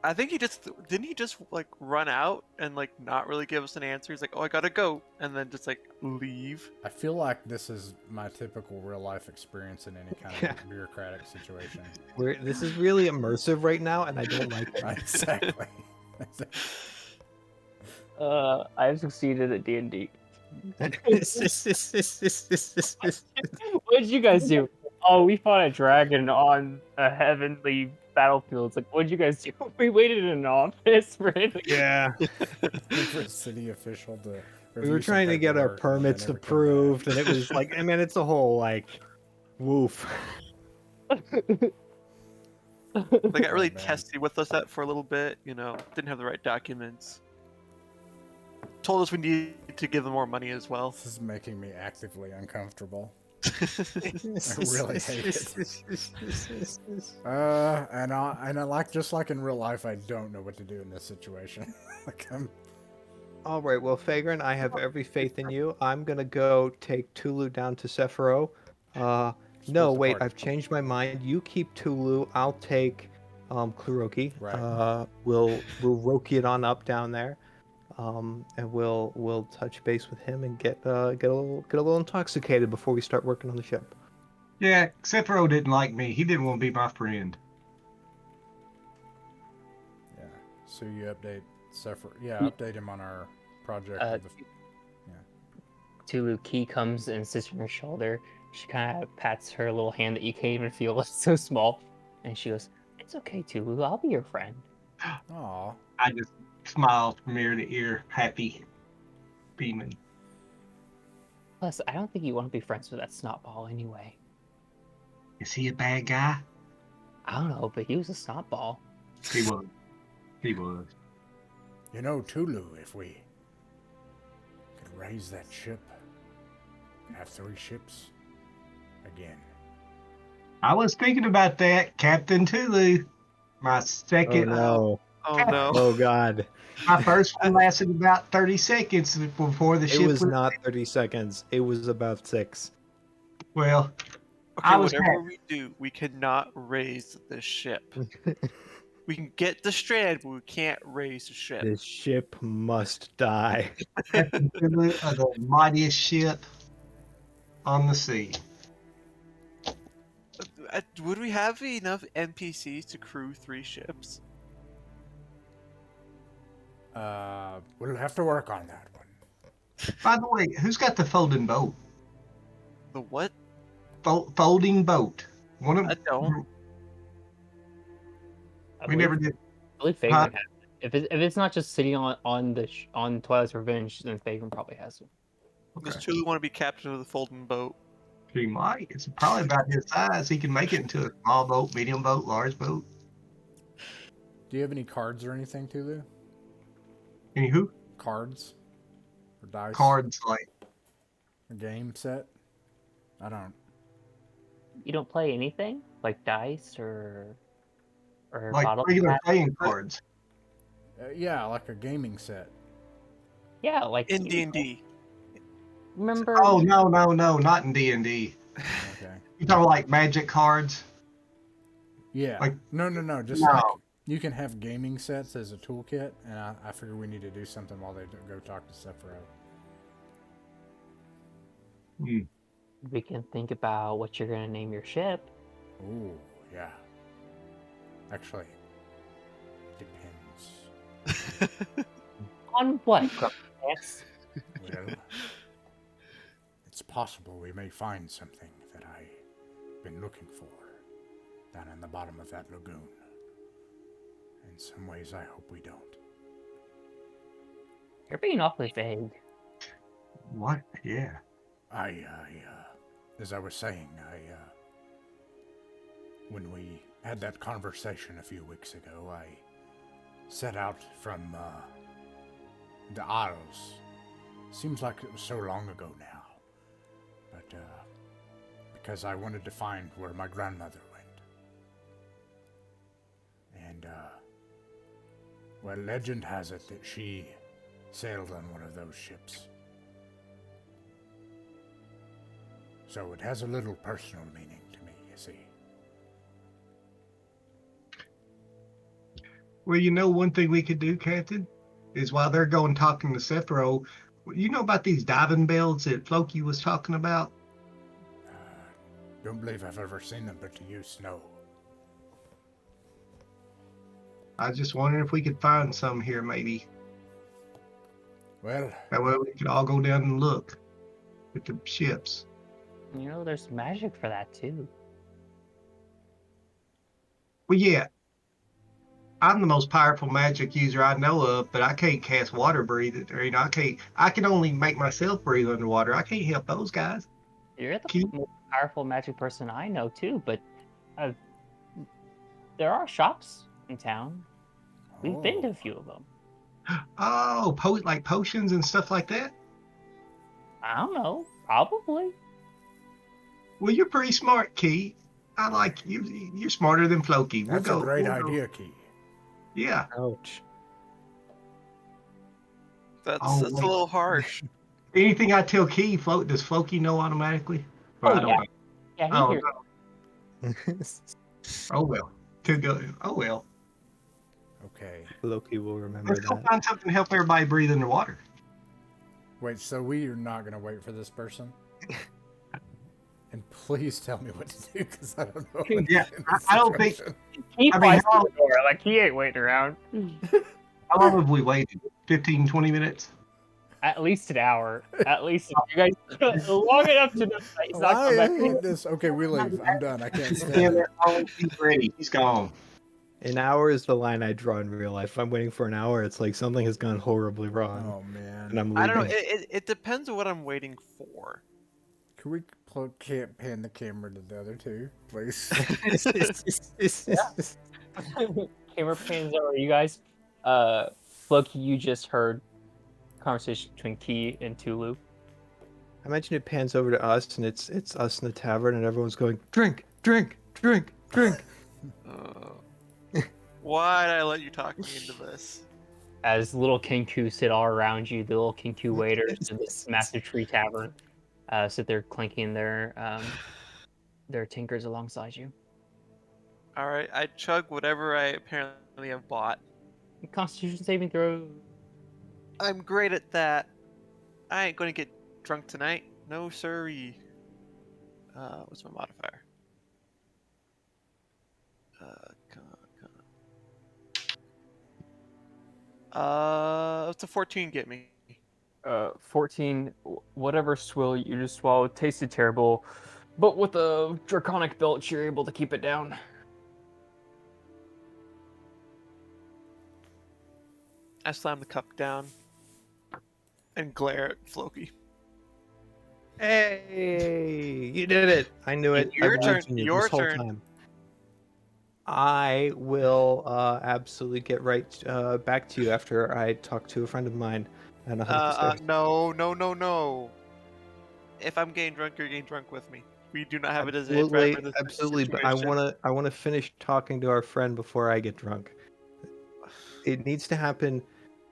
I think he just didn't he just like run out and like not really give us an answer. He's like, "Oh, I gotta go," and then just like leave. I feel like this is my typical real-life experience in any kind of Yeah. bureaucratic situation. This is really immersive right now, and I don't like it. Exactly. I've succeeded at D&D. What What did you guys do? Oh, we fought a dragon on a heavenly battlefield. It's like, what did you guys do? We waited in an office for him. Yeah, For a city official to... we review were some trying to get our paperwork and permits then never come back. approved, and it was like, I mean, it's a whole like, woof. They got really Oh, man. testy with us for a little bit. You know, didn't have the right documents. Told us we needed to give them more money as well. This is making me actively uncomfortable. really hate it. And I like, just like in real life, I don't know what to do in this situation. Like All right, well, Fagrin, I have every faith in you. I'm gonna go take Tulu down to Sephiroth. No, the wait, party. I've changed my mind. You keep Tulu. I'll take Kuroki. Right. We'll Roki it on up down there. And we'll touch base with him and get a little intoxicated before we start working on the ship. Yeah, Sephiroth didn't like me. He didn't want to be my friend. Yeah. So you update Sephiroth. Yeah, Ye- update him on our project. Uh, With the, Tulu Key comes and sits on her shoulder. She kind of pats her little hand that you can't even feel. It's so small. And she goes, "It's okay, Tulu. I'll be your friend." aw, I just smiled from ear to ear, happy, beaming. Plus, I don't think you want to be friends with that snot ball anyway. Is he a bad guy? I don't know, but he was a snot ball. He was. He was. you know, Tulu, if we could raise that ship, have 3 ships again. I was thinking about that, Captain Tulu. My Oh second, no! Oh no. Oh god! my first one lasted about 30 seconds before the It ship was not 30 seconds. It was about 6. Well, Okay, I was whatever we do, we cannot raise the ship. We can get the strand, but we can't raise the ship. This ship must die. Captain Tulu of the mightiest ship on the sea. Would we have enough NPCs to crew 3 ships? We'll have to work on that one. By the way, who's got the folding boat? The what? Folding boat. One of I don't. we never did. I believe Faven Huh? has it. If it's not just sitting on Twilight's Revenge, then Faven probably has it. Does Okay. Tulu want to be captain of the folding boat? He might. It's probably about his size. He can make it into a small boat, medium boat, large boat. Do you have any cards or anything, Tulu? Anywho, Cards? Or dice? cards like A game set? I don't. You don't play anything like dice or bottle regular cap? playing cards. Yeah, like a gaming set. Yeah, like In you know, D&D. remember? Oh no, not in D&D. Okay. You talking like Magic cards? Yeah. Like- no. Just No. like you can have gaming sets as a toolkit, and I figure we need to do something while they go talk to Sephiroth. We can think about what you're gonna name your ship. Ooh, yeah. Actually, it depends. On what? Yes. Well, it's possible we may find something that I've been looking for down in the bottom of that lagoon. In some ways, I hope we don't. You're being awfully vague. What? Yeah. As I was saying, when we had that conversation a few weeks ago, I set out from, the Isles. Seems like it was so long ago now. But, because I wanted to find where my grandmother went. And, well, legend has it that she sailed on one of those ships. So it has a little personal meaning to me, you see. Well, you know, one thing we could do, Captain, is while they're going talking to Sephiroth, you know about these diving bells that Floki was talking about? Don't believe I've ever seen them, but to you, Snow. I was just wondering if we could find some here, maybe. Well, That way we could all go down and look with the ships. You know, there's magic for that too. Well, yeah. I'm the most powerful magic user I know of, but I can't cast water breathe. Or, you know, I can only make myself breathe underwater. I can't help those guys. You're the Keep- most powerful magic person I know too, but there are shops in town. We've been to a few of them. Oh, like potions and stuff like that? I don't know. Probably. Well, you're pretty smart, Key. I like you. You're smarter than Floki. That's a great idea, Key. Yeah. Ouch. That's Oh, a wait. little harsh. Anything I tell Key, does Floki know automatically? Or Oh, I don't yeah. know. Yeah, he Oh, hears. no. Oh well. Too good. Oh well. Okay. Loki will remember Let's go that. find something to help everybody breathe underwater. Wait, so we are not going to wait for this person? And please tell me what to do, because I don't know. Yeah, I don't think. He I mean, flies how- through the door. Like, he ain't waiting around. How long have we waited? 15, 20 minutes? At least an hour. At least you guys long enough to know that he's not Why coming back. ain't this? Okay, we leave. I'm done. I can't stand Damn it. it! Oh, he's ready. He's gone. An hour is the line I draw in real life. If I'm waiting for an hour, it's like something has gone horribly wrong, Oh and man. I'm I don't know. leaving. It depends on what I'm waiting for. Can we can't pan the camera to the other two, please? Camera pans over you guys. Loki, you just heard conversation between Key and Tulu. I imagine it pans over to us, and it's us in the tavern, and everyone's going, drink, drink, drink, drink. Why did I let you talk me into this? As little Kinku sit all around you, the little Kinku waiters in this massive tree tavern sit there clinking their tinkers alongside you. All right, I chug whatever I apparently have bought. Constitution saving throw. I'm great at that. I ain't gonna get drunk tonight. No siree. What's my modifier? Come on. What's a 14 get me? 14, whatever swill you just swallowed tasted terrible, but with a draconic belch, you're able to keep it down. I slam the cup down and glare at Floki. Hey, you did it! I knew it. Your I turn, believed in you your this whole turn. time. I will absolutely get right back to you after I talk to a friend of mine and I'll head up the stairs. No. If I'm getting drunk, you're getting drunk with me. We do not have it as a Absolutely, forever this absolutely. But I situation. want to finish talking to our friend before I get drunk. It needs to happen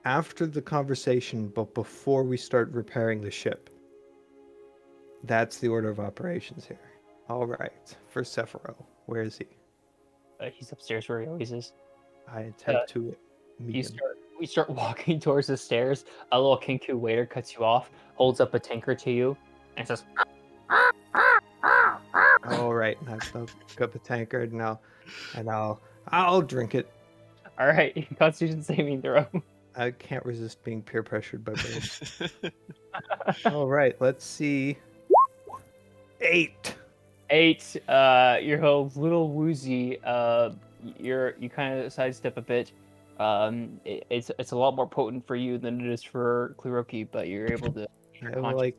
after the conversation, but before we start repairing the ship. That's the order of operations here. All right, for Sephiroth, where is he? He's upstairs where he always is. I attempt to meet him. We start walking towards the stairs. A little Kinku waiter cuts you off, holds up a tanker to you, and says, All right, I'll pick up the tankard and I'll drink it. "All right, Constitution saving throw." I can't resist being peer pressured by birds. All right, let's see. 8. 8. You're a little woozy. You kind of sidestep a bit. It's a lot more potent for you than it is for Kleroki, but you're able to.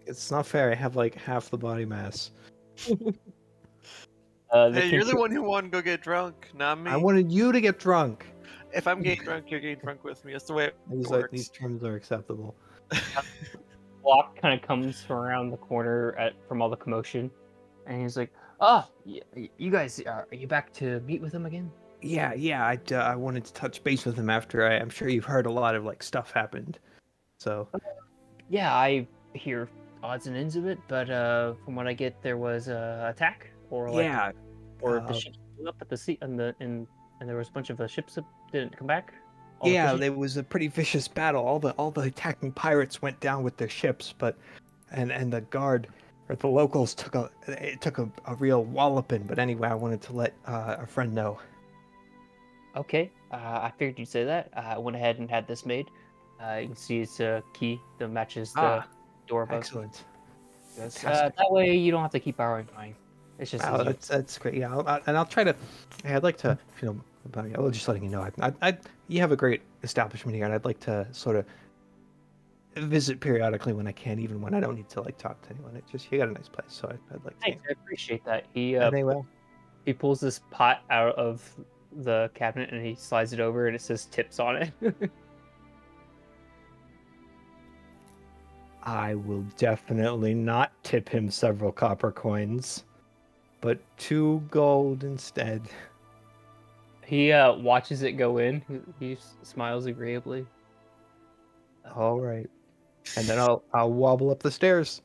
It's not fair. I have like half the body mass. Hey, you're the one who wanted to go get drunk, not me. I wanted you to get drunk. If I'm getting drunk, you're getting drunk with me. That's the way it works. These terms are acceptable. Walk kind of comes from around the corner from all the commotion, and he's like, you guys, are you back to meet with him again?" Yeah. I wanted to touch base with him after I'm sure you've heard a lot of like stuff happened. So. Yeah, I hear odds and ends of it, but from what I get, there was a attack or the ship blew up at the sea, and there was a bunch of ships that didn't come back. There was a pretty vicious battle. All the attacking pirates went down with their ships, and the guard or the locals took a real walloping. But anyway, I wanted to let a friend know. Okay, I figured you'd say that. I went ahead and had this made. You can see it's a key that matches the door above. Excellent. That way you don't have to keep borrowing mine. It's just easier. That's great. Yeah, I'll try to. I'd like to, if you know, about you, just letting you know. You have a great establishment here, and I'd like to sort of visit periodically when I can, even when I don't need to like talk to anyone. It's just you got a nice place, so I'd like to. Thanks, I appreciate that. He pulls this pot out of the cabinet and he slides it over, and it says tips on it. I will definitely not tip him several copper coins, but 2 gold instead. He watches it go in. He smiles agreeably. All right, and then I'll wobble up the stairs.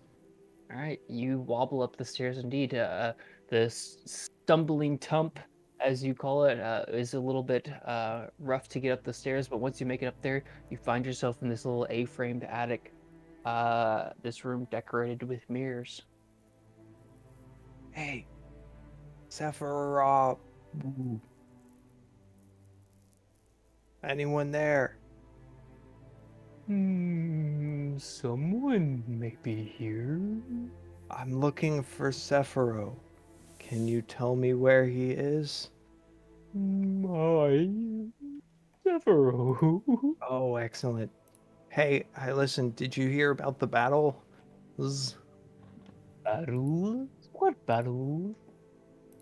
All right, you wobble up the stairs indeed. The stumbling tump, as you call it, is a little bit rough to get up the stairs, but once you make it up there, you find yourself in this little A-framed attic. This room decorated with mirrors. Hey, Sephiroth. Anyone there? Someone may be here. I'm looking for Sephiro. Can you tell me where he is? My Severo. Oh, excellent. Hey, listen, did you hear about the battle? Battles? What battles?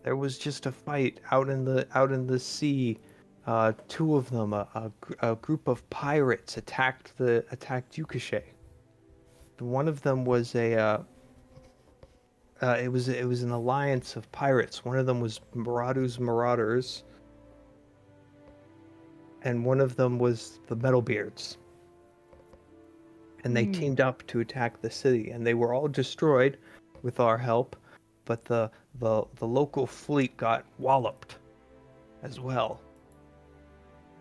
There was just a fight out in the sea. Two of them, a group of pirates attacked Yukashe. One of them was it was an alliance of pirates. One of them was Marauders Marauders, and one of them was the Metalbeards. And they teamed up to attack the city, and they were all destroyed with our help. But the local fleet got walloped as well.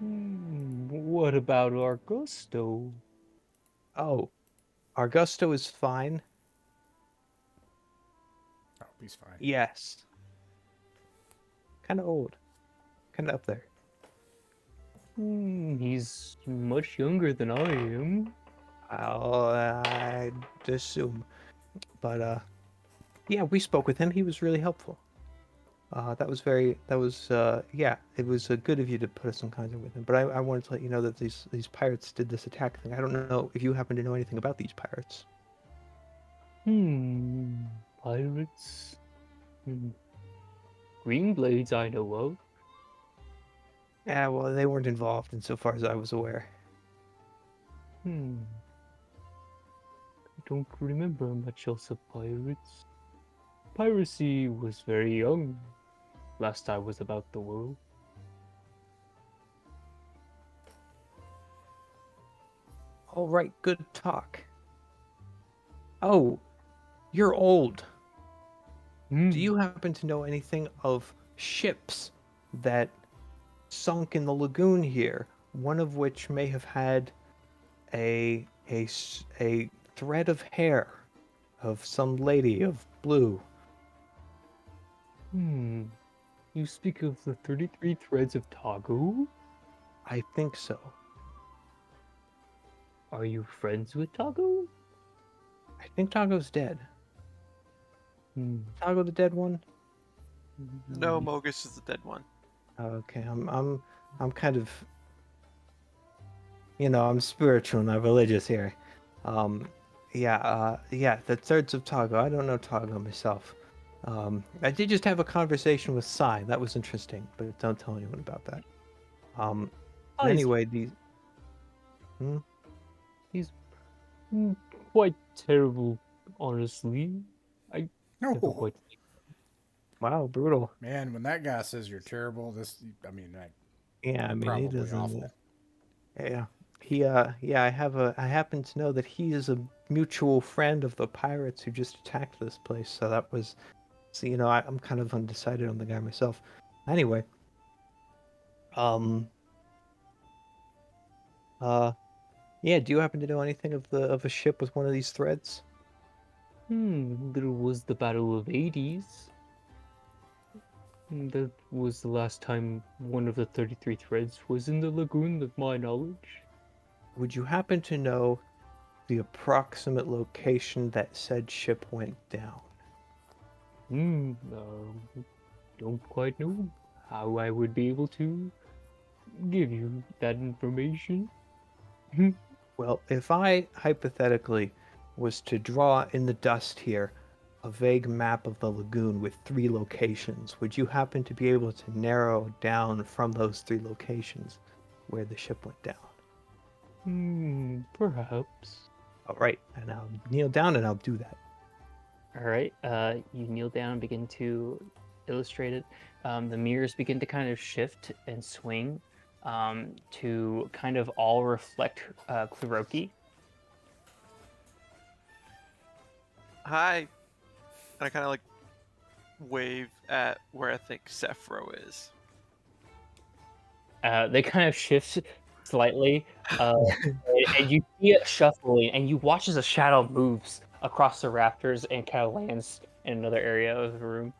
What about Augusto? Oh, Augusto is fine. Oh, he's fine. Yes. Kind of old. Kind of up there. He's much younger than I am. I'd assume. But yeah, we spoke with him. He was really helpful. Yeah, it was good of you to put us in contact with him. But I wanted to let you know that these pirates did this attack thing. I don't know if you happen to know anything about these pirates. Pirates. Green Blades I know of. Yeah, well, they weren't involved insofar as I was aware. I don't remember much else of pirates. Piracy was very young last I was about the world. All right, good talk. Oh, you're old. Do you happen to know anything of ships that sunk in the lagoon here? One of which may have had a thread of hair of some lady of blue. You speak of the 33 Threads of Tago? I think so. Are you friends with Tago? I think Tago's dead. Tago the dead one? No, Mogus is the dead one. Okay, I'm kind of, I'm spiritual, not religious here. Yeah, the Threads of Tago. I don't know Tago myself. I did just have a conversation with Sai. That was interesting, but don't tell anyone about that. Anyway, these. He's quite terrible, honestly. I never No. quite. Wow, brutal. Man, when that guy says you're terrible, like, Yeah, I mean, he probably doesn't. awful. Yeah, yeah. I happen to know that he is a mutual friend of the pirates who just attacked this place. So that was, so I'm kind of undecided on the guy myself. Anyway, yeah. Do you happen to know anything of a ship with one of these threads? There was the Battle of 80s. That was the last time one of the 33 threads was in the lagoon, of my knowledge. Would you happen to know the approximate location that said ship went down? Don't quite know how I would be able to give you that information. Well, if I hypothetically was to draw in the dust here a vague map of the lagoon with 3 locations, would you happen to be able to narrow down from those 3 locations where the ship went down? Perhaps. All right, and I'll kneel down and I'll do that. All right, you kneel down and begin to illustrate it. The mirrors begin to kind of shift and swing to kind of all reflect Kleroki. Hi. And I kind of like wave at where I think Sephiro is. They kind of shift slightly, and you see it shuffling, and you watch as a shadow moves across the rafters and kind of lands in another area of the room.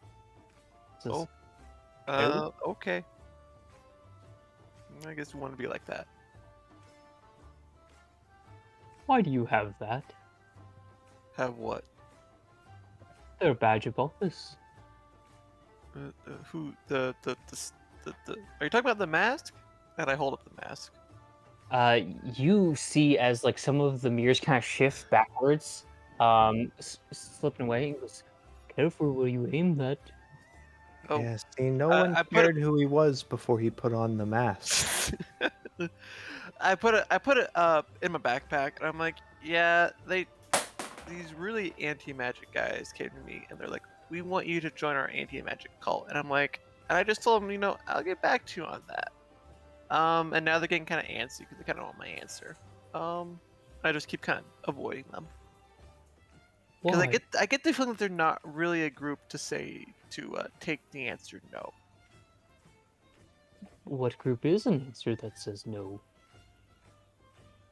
Oh. Okay. I guess we want to be like that. Why do you have that? Have what? Their badge of office. Who? The? Are you talking about the mask? And I hold up the mask. You see as like some of the mirrors kind of shift backwards, slipping away. He goes, "Careful where you aim that." Oh, Yeah, see, no one I put cared who he was before he put on the mask. it. I put it in my backpack, and I'm like, yeah, these really anti-magic guys came to me, and they're like, we want you to join our anti-magic cult, and I'm like, and I just told them, I'll get back to you on that. And now they're getting kind of antsy because they kind of want my answer. I just keep kind of avoiding them because Why? I get the feeling that they're not really a group to say to take the answer no. What group is an answer that says no?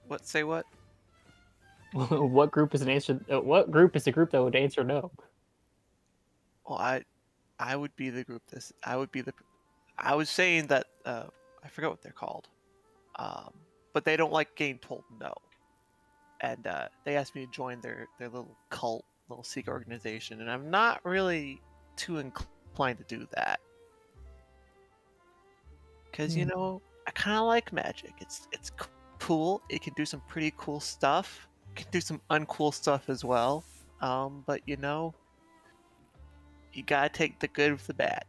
What say what? What group is an answer? What group is a group that would answer no? Well, I would be the group. I would be the. I was saying that I forgot what they're called, but they don't like getting told no, and they asked me to join their little cult, little secret organization, and I'm not really too inclined to do that because Hmm. I kind of like magic. It's cool. It can do some pretty cool stuff. It can do some uncool stuff as well. But you gotta take the good with the bad.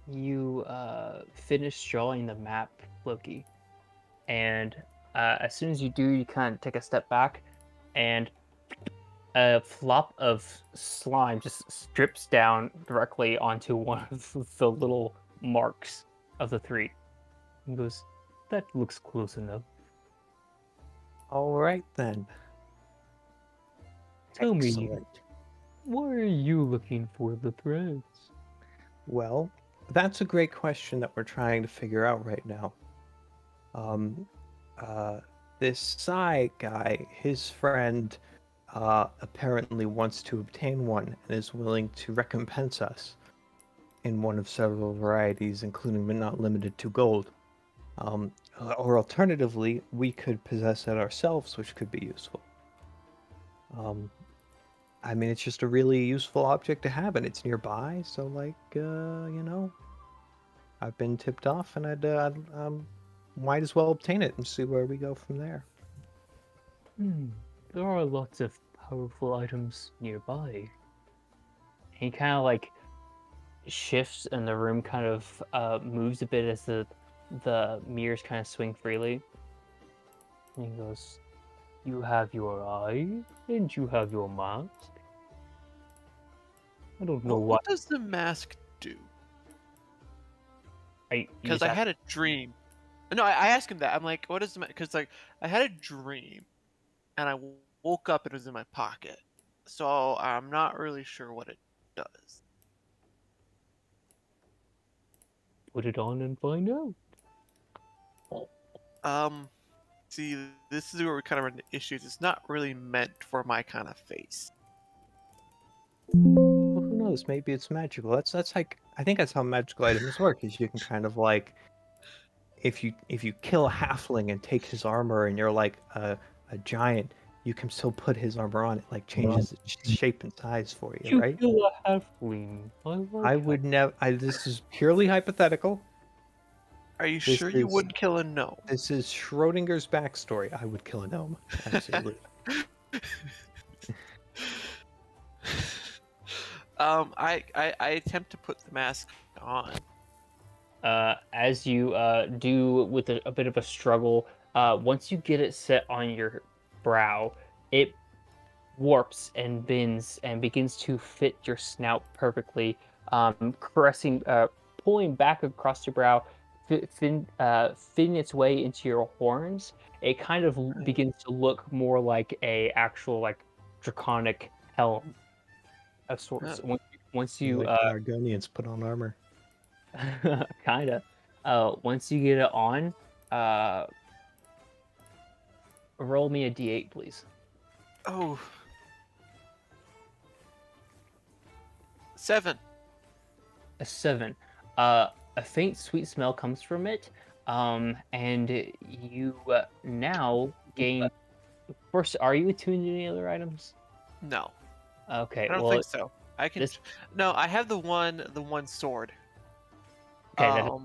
You finish drawing the map, Loki, and as soon as you do, you kind of take a step back, and a flop of slime just drips down directly onto one of the little marks of the three. He goes, "That looks close enough. All right then. Tell me, Excellent. why are you looking for the threads?" Well, that's a great question that we're trying to figure out right now. Um, this Psy guy, his friend, apparently wants to obtain one and is willing to recompense us in one of several varieties, including but not limited to gold. Or alternatively, we could possess it ourselves, which could be useful. I mean, it's just a really useful object to have, and it's nearby, so, like, I've been tipped off, and might as well obtain it and see where we go from there. There are lots of powerful items nearby. He kind of like shifts, and the room kind of moves a bit as the mirrors kind of swing freely. And he goes, "You have your eye, and you have your mask. I don't know What does the mask do? You Because just I have had a dream. No, I asked him that. I'm like, what is the? Because like I had a dream, and I woke up and it was in my pocket. So I'm not really sure what it does. put it on and find out." See, this is where we kind of run into issues. It's not really meant for my kind of face. Well, who knows? Maybe it's magical. That's like, I think that's how magical items work. Is you can kind of like, if you kill a halfling and take his armor, and you're like a giant, you can still put his armor on. It like changes its shape and size for you, You right? kill a halfling. I would never. This is purely hypothetical. Are you This sure you is wouldn't kill a gnome? this is Schrodinger's backstory. I would kill a gnome. Absolutely. I attempt to put the mask on. As you do with a bit of a struggle, once you get it set on your brow, it warps and bends and begins to fit your snout perfectly, caressing, pulling back across your brow, fitting its way into your horns. It kind of begins to look more like a actual like draconic helm of sorts. Once You you like the Argonians put on armor. kinda. Once you get it on, uh, roll me a d8, please. Oh. 7. A 7. A faint sweet smell comes from it. And you now gain. First, are you attuned to any other items? No, Okay, I don't well, think so. I can. this No, I have the one sword. okay, that is for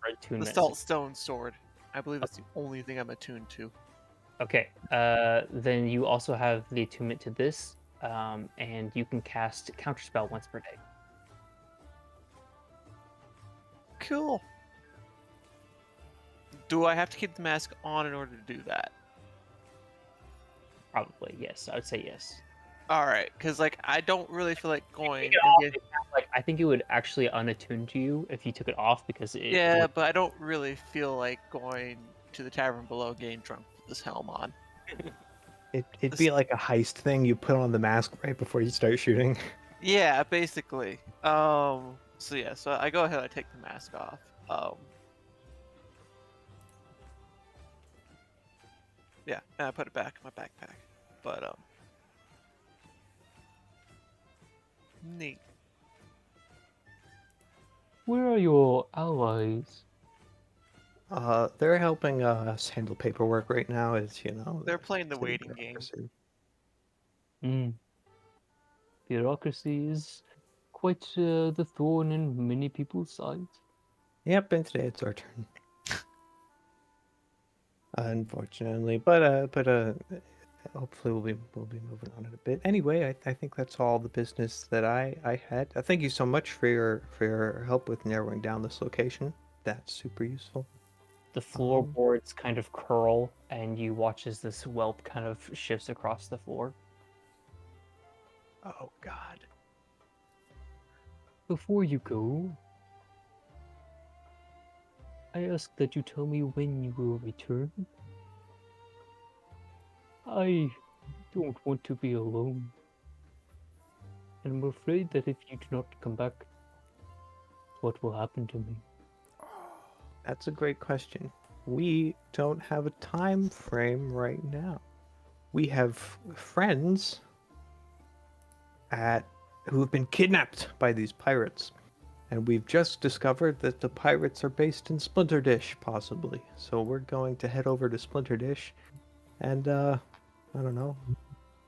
The attunement. salt stone sword. I believe that's the only thing I'm attuned to. Okay, then you also have the attunement to this, and you can cast counterspell once per day. Cool. Do I have to keep the mask on in order to do that? Probably, yes. I would say yes. All right, because like I don't really feel like Take going it and off. get. Like I think it would actually unattune to you if you took it off because it Yeah, would. but I don't really feel like going to the tavern below getting drunk with this helm on. It'd be like a heist thing. You put on the mask right before you start shooting. Yeah, basically. So yeah, so I go ahead. I take the mask off. Yeah, and I put it back in my backpack. But neat. Where are your allies? They're helping us handle paperwork right now. As you know, They're playing the city waiting game. bureaucracy. Mm. Bureaucracy is quite the thorn in many people's sides. Yep, and today it's our turn. Unfortunately, but hopefully we'll be moving on in a bit. Anyway, I think that's all the business that I had. Thank you so much for your help with narrowing down this location. That's super useful. The Um, floorboards kind of curl, and you watch as this whelp kind of shifts across the floor. oh God. Before you go, I ask that you tell me when you will return. I don't want to be alone, and I'm afraid that if you do not come back, what will happen to me? That's a great question. We don't have a time frame right now. We have friends at who have been kidnapped by these pirates. And we've just discovered that the pirates are based in Splinter Dish, possibly. So we're going to head over to Splinter Dish and I don't know,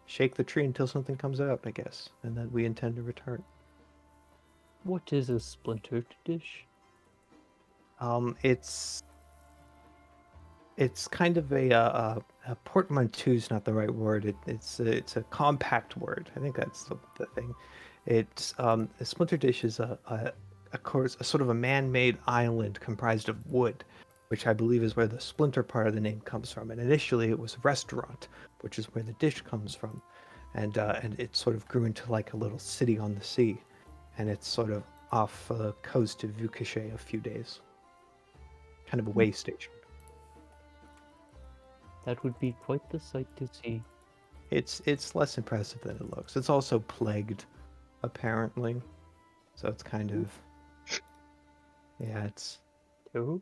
shake the tree until something comes out, I guess. And then we intend to return. What is a splintered dish? It's kind of a portmanteau's not the right word. It's a compact word. I think that's the thing. It's a Splinter Dish is a course a sort of a man-made island comprised of wood, which I believe is where the splinter part of the name comes from. And initially it was a restaurant, which is where the dish comes from, and it sort of grew into like a little city on the sea, and it's sort of off the coast of Vukache a few days, kind of a way station. That would be quite the sight to see. It's less impressive than it looks. It's also plagued, apparently. So it's kind of yeah, it's Terrible.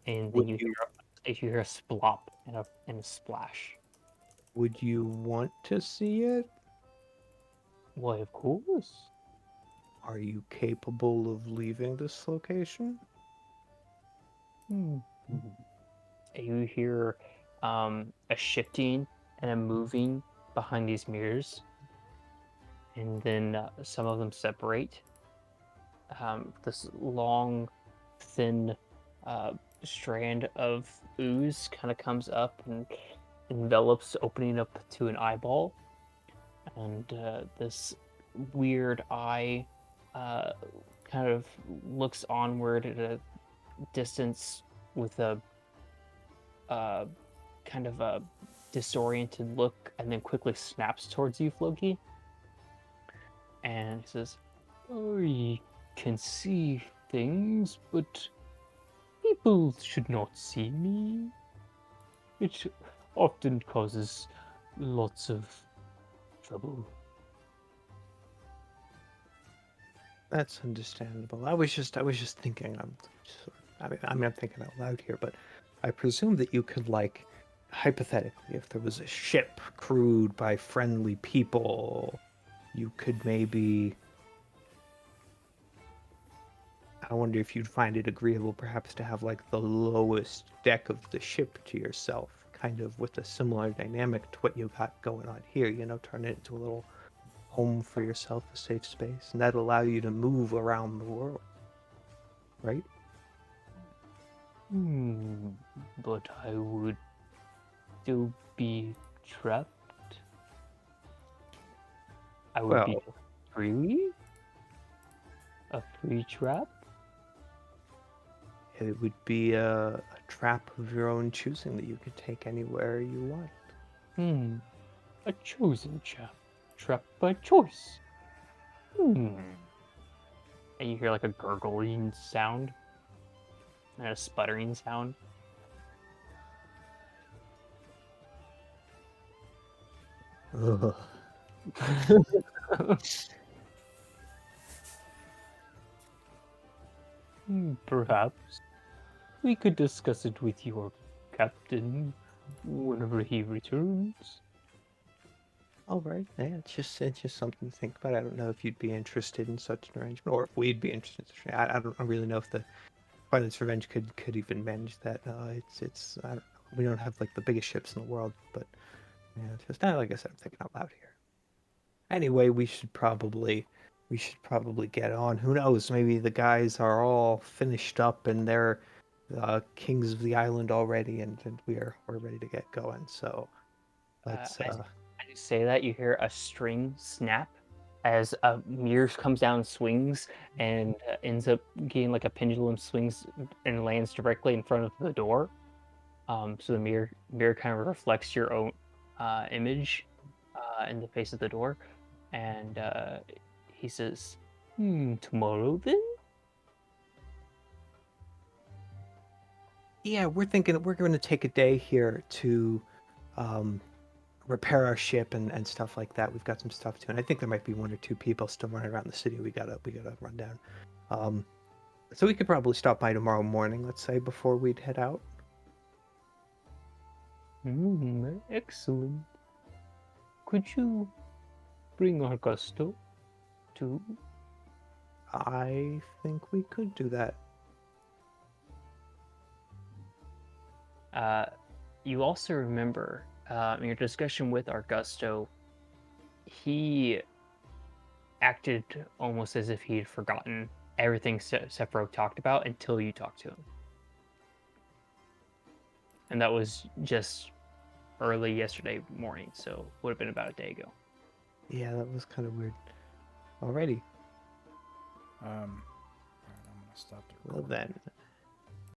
And then would you hear a splop and a splash. would you want to see it? Why, of course. Are you capable of leaving this location? Hmm. You hear a shifting and a moving behind these mirrors, and then some of them separate. This long, thin strand of ooze kind of comes up and envelops, opening up to an eyeball, and this weird eye uh, kind of looks onward at a distance with a kind of a disoriented look, and then quickly snaps towards you, Floki, and says, "I can see things, but people should not see me. It often causes lots of trouble." That's understandable. I was just thinking. I'm thinking out loud here, but I presume that you could like hypothetically, if there was a ship crewed by friendly people, you could maybe. I wonder if you'd find it agreeable, perhaps, to have like the lowest deck of the ship to yourself, kind of with a similar dynamic to what you got going on here. You know, turn it into a little home for yourself, a safe space, and that'll allow you to move around the world, right? But I would still be trapped. I would be Well, free? A free trap? it would be a trap of your own choosing that you could take anywhere you want. A chosen trap. Trap by choice. And you hear like a gurgling sound and a sputtering sound. Ugh. Perhaps we could discuss it with your captain whenever he returns. All right, yeah, it's just something to think about. I don't know if you'd be interested in such an arrangement, or if we'd be interested. I don't really know if the Violence Revenge could even manage that. It's I don't know. We don't have like the biggest ships in the world, but yeah, it's just like I said, I'm thinking out loud here. Anyway, we should probably get on. Who knows? Maybe the guys are all finished up and they're kings of the island already, and we're ready to get going. So let's. As you say that, you hear a string snap as a mirror comes down and swings and ends up getting like a pendulum swings and lands directly in front of the door. So the mirror kind of reflects your own image in the face of the door, and he says, tomorrow then? Yeah, we're thinking we're going to take a day here to repair our ship and stuff like that. We've got some stuff to, and I think there might be one or two people still running around the city. We gotta run down. So we could probably stop by tomorrow morning, let's say, before we'd head out. Excellent. Could you bring Augusto too? I think we could do that. You also remember in your discussion with Augusto, he acted almost as if he had forgotten everything Sephiroth talked about until you talked to him. And that was just early yesterday morning, so would have been about a day ago. Yeah, that was kind of weird. Alrighty. I'm gonna stop the Well recording. then.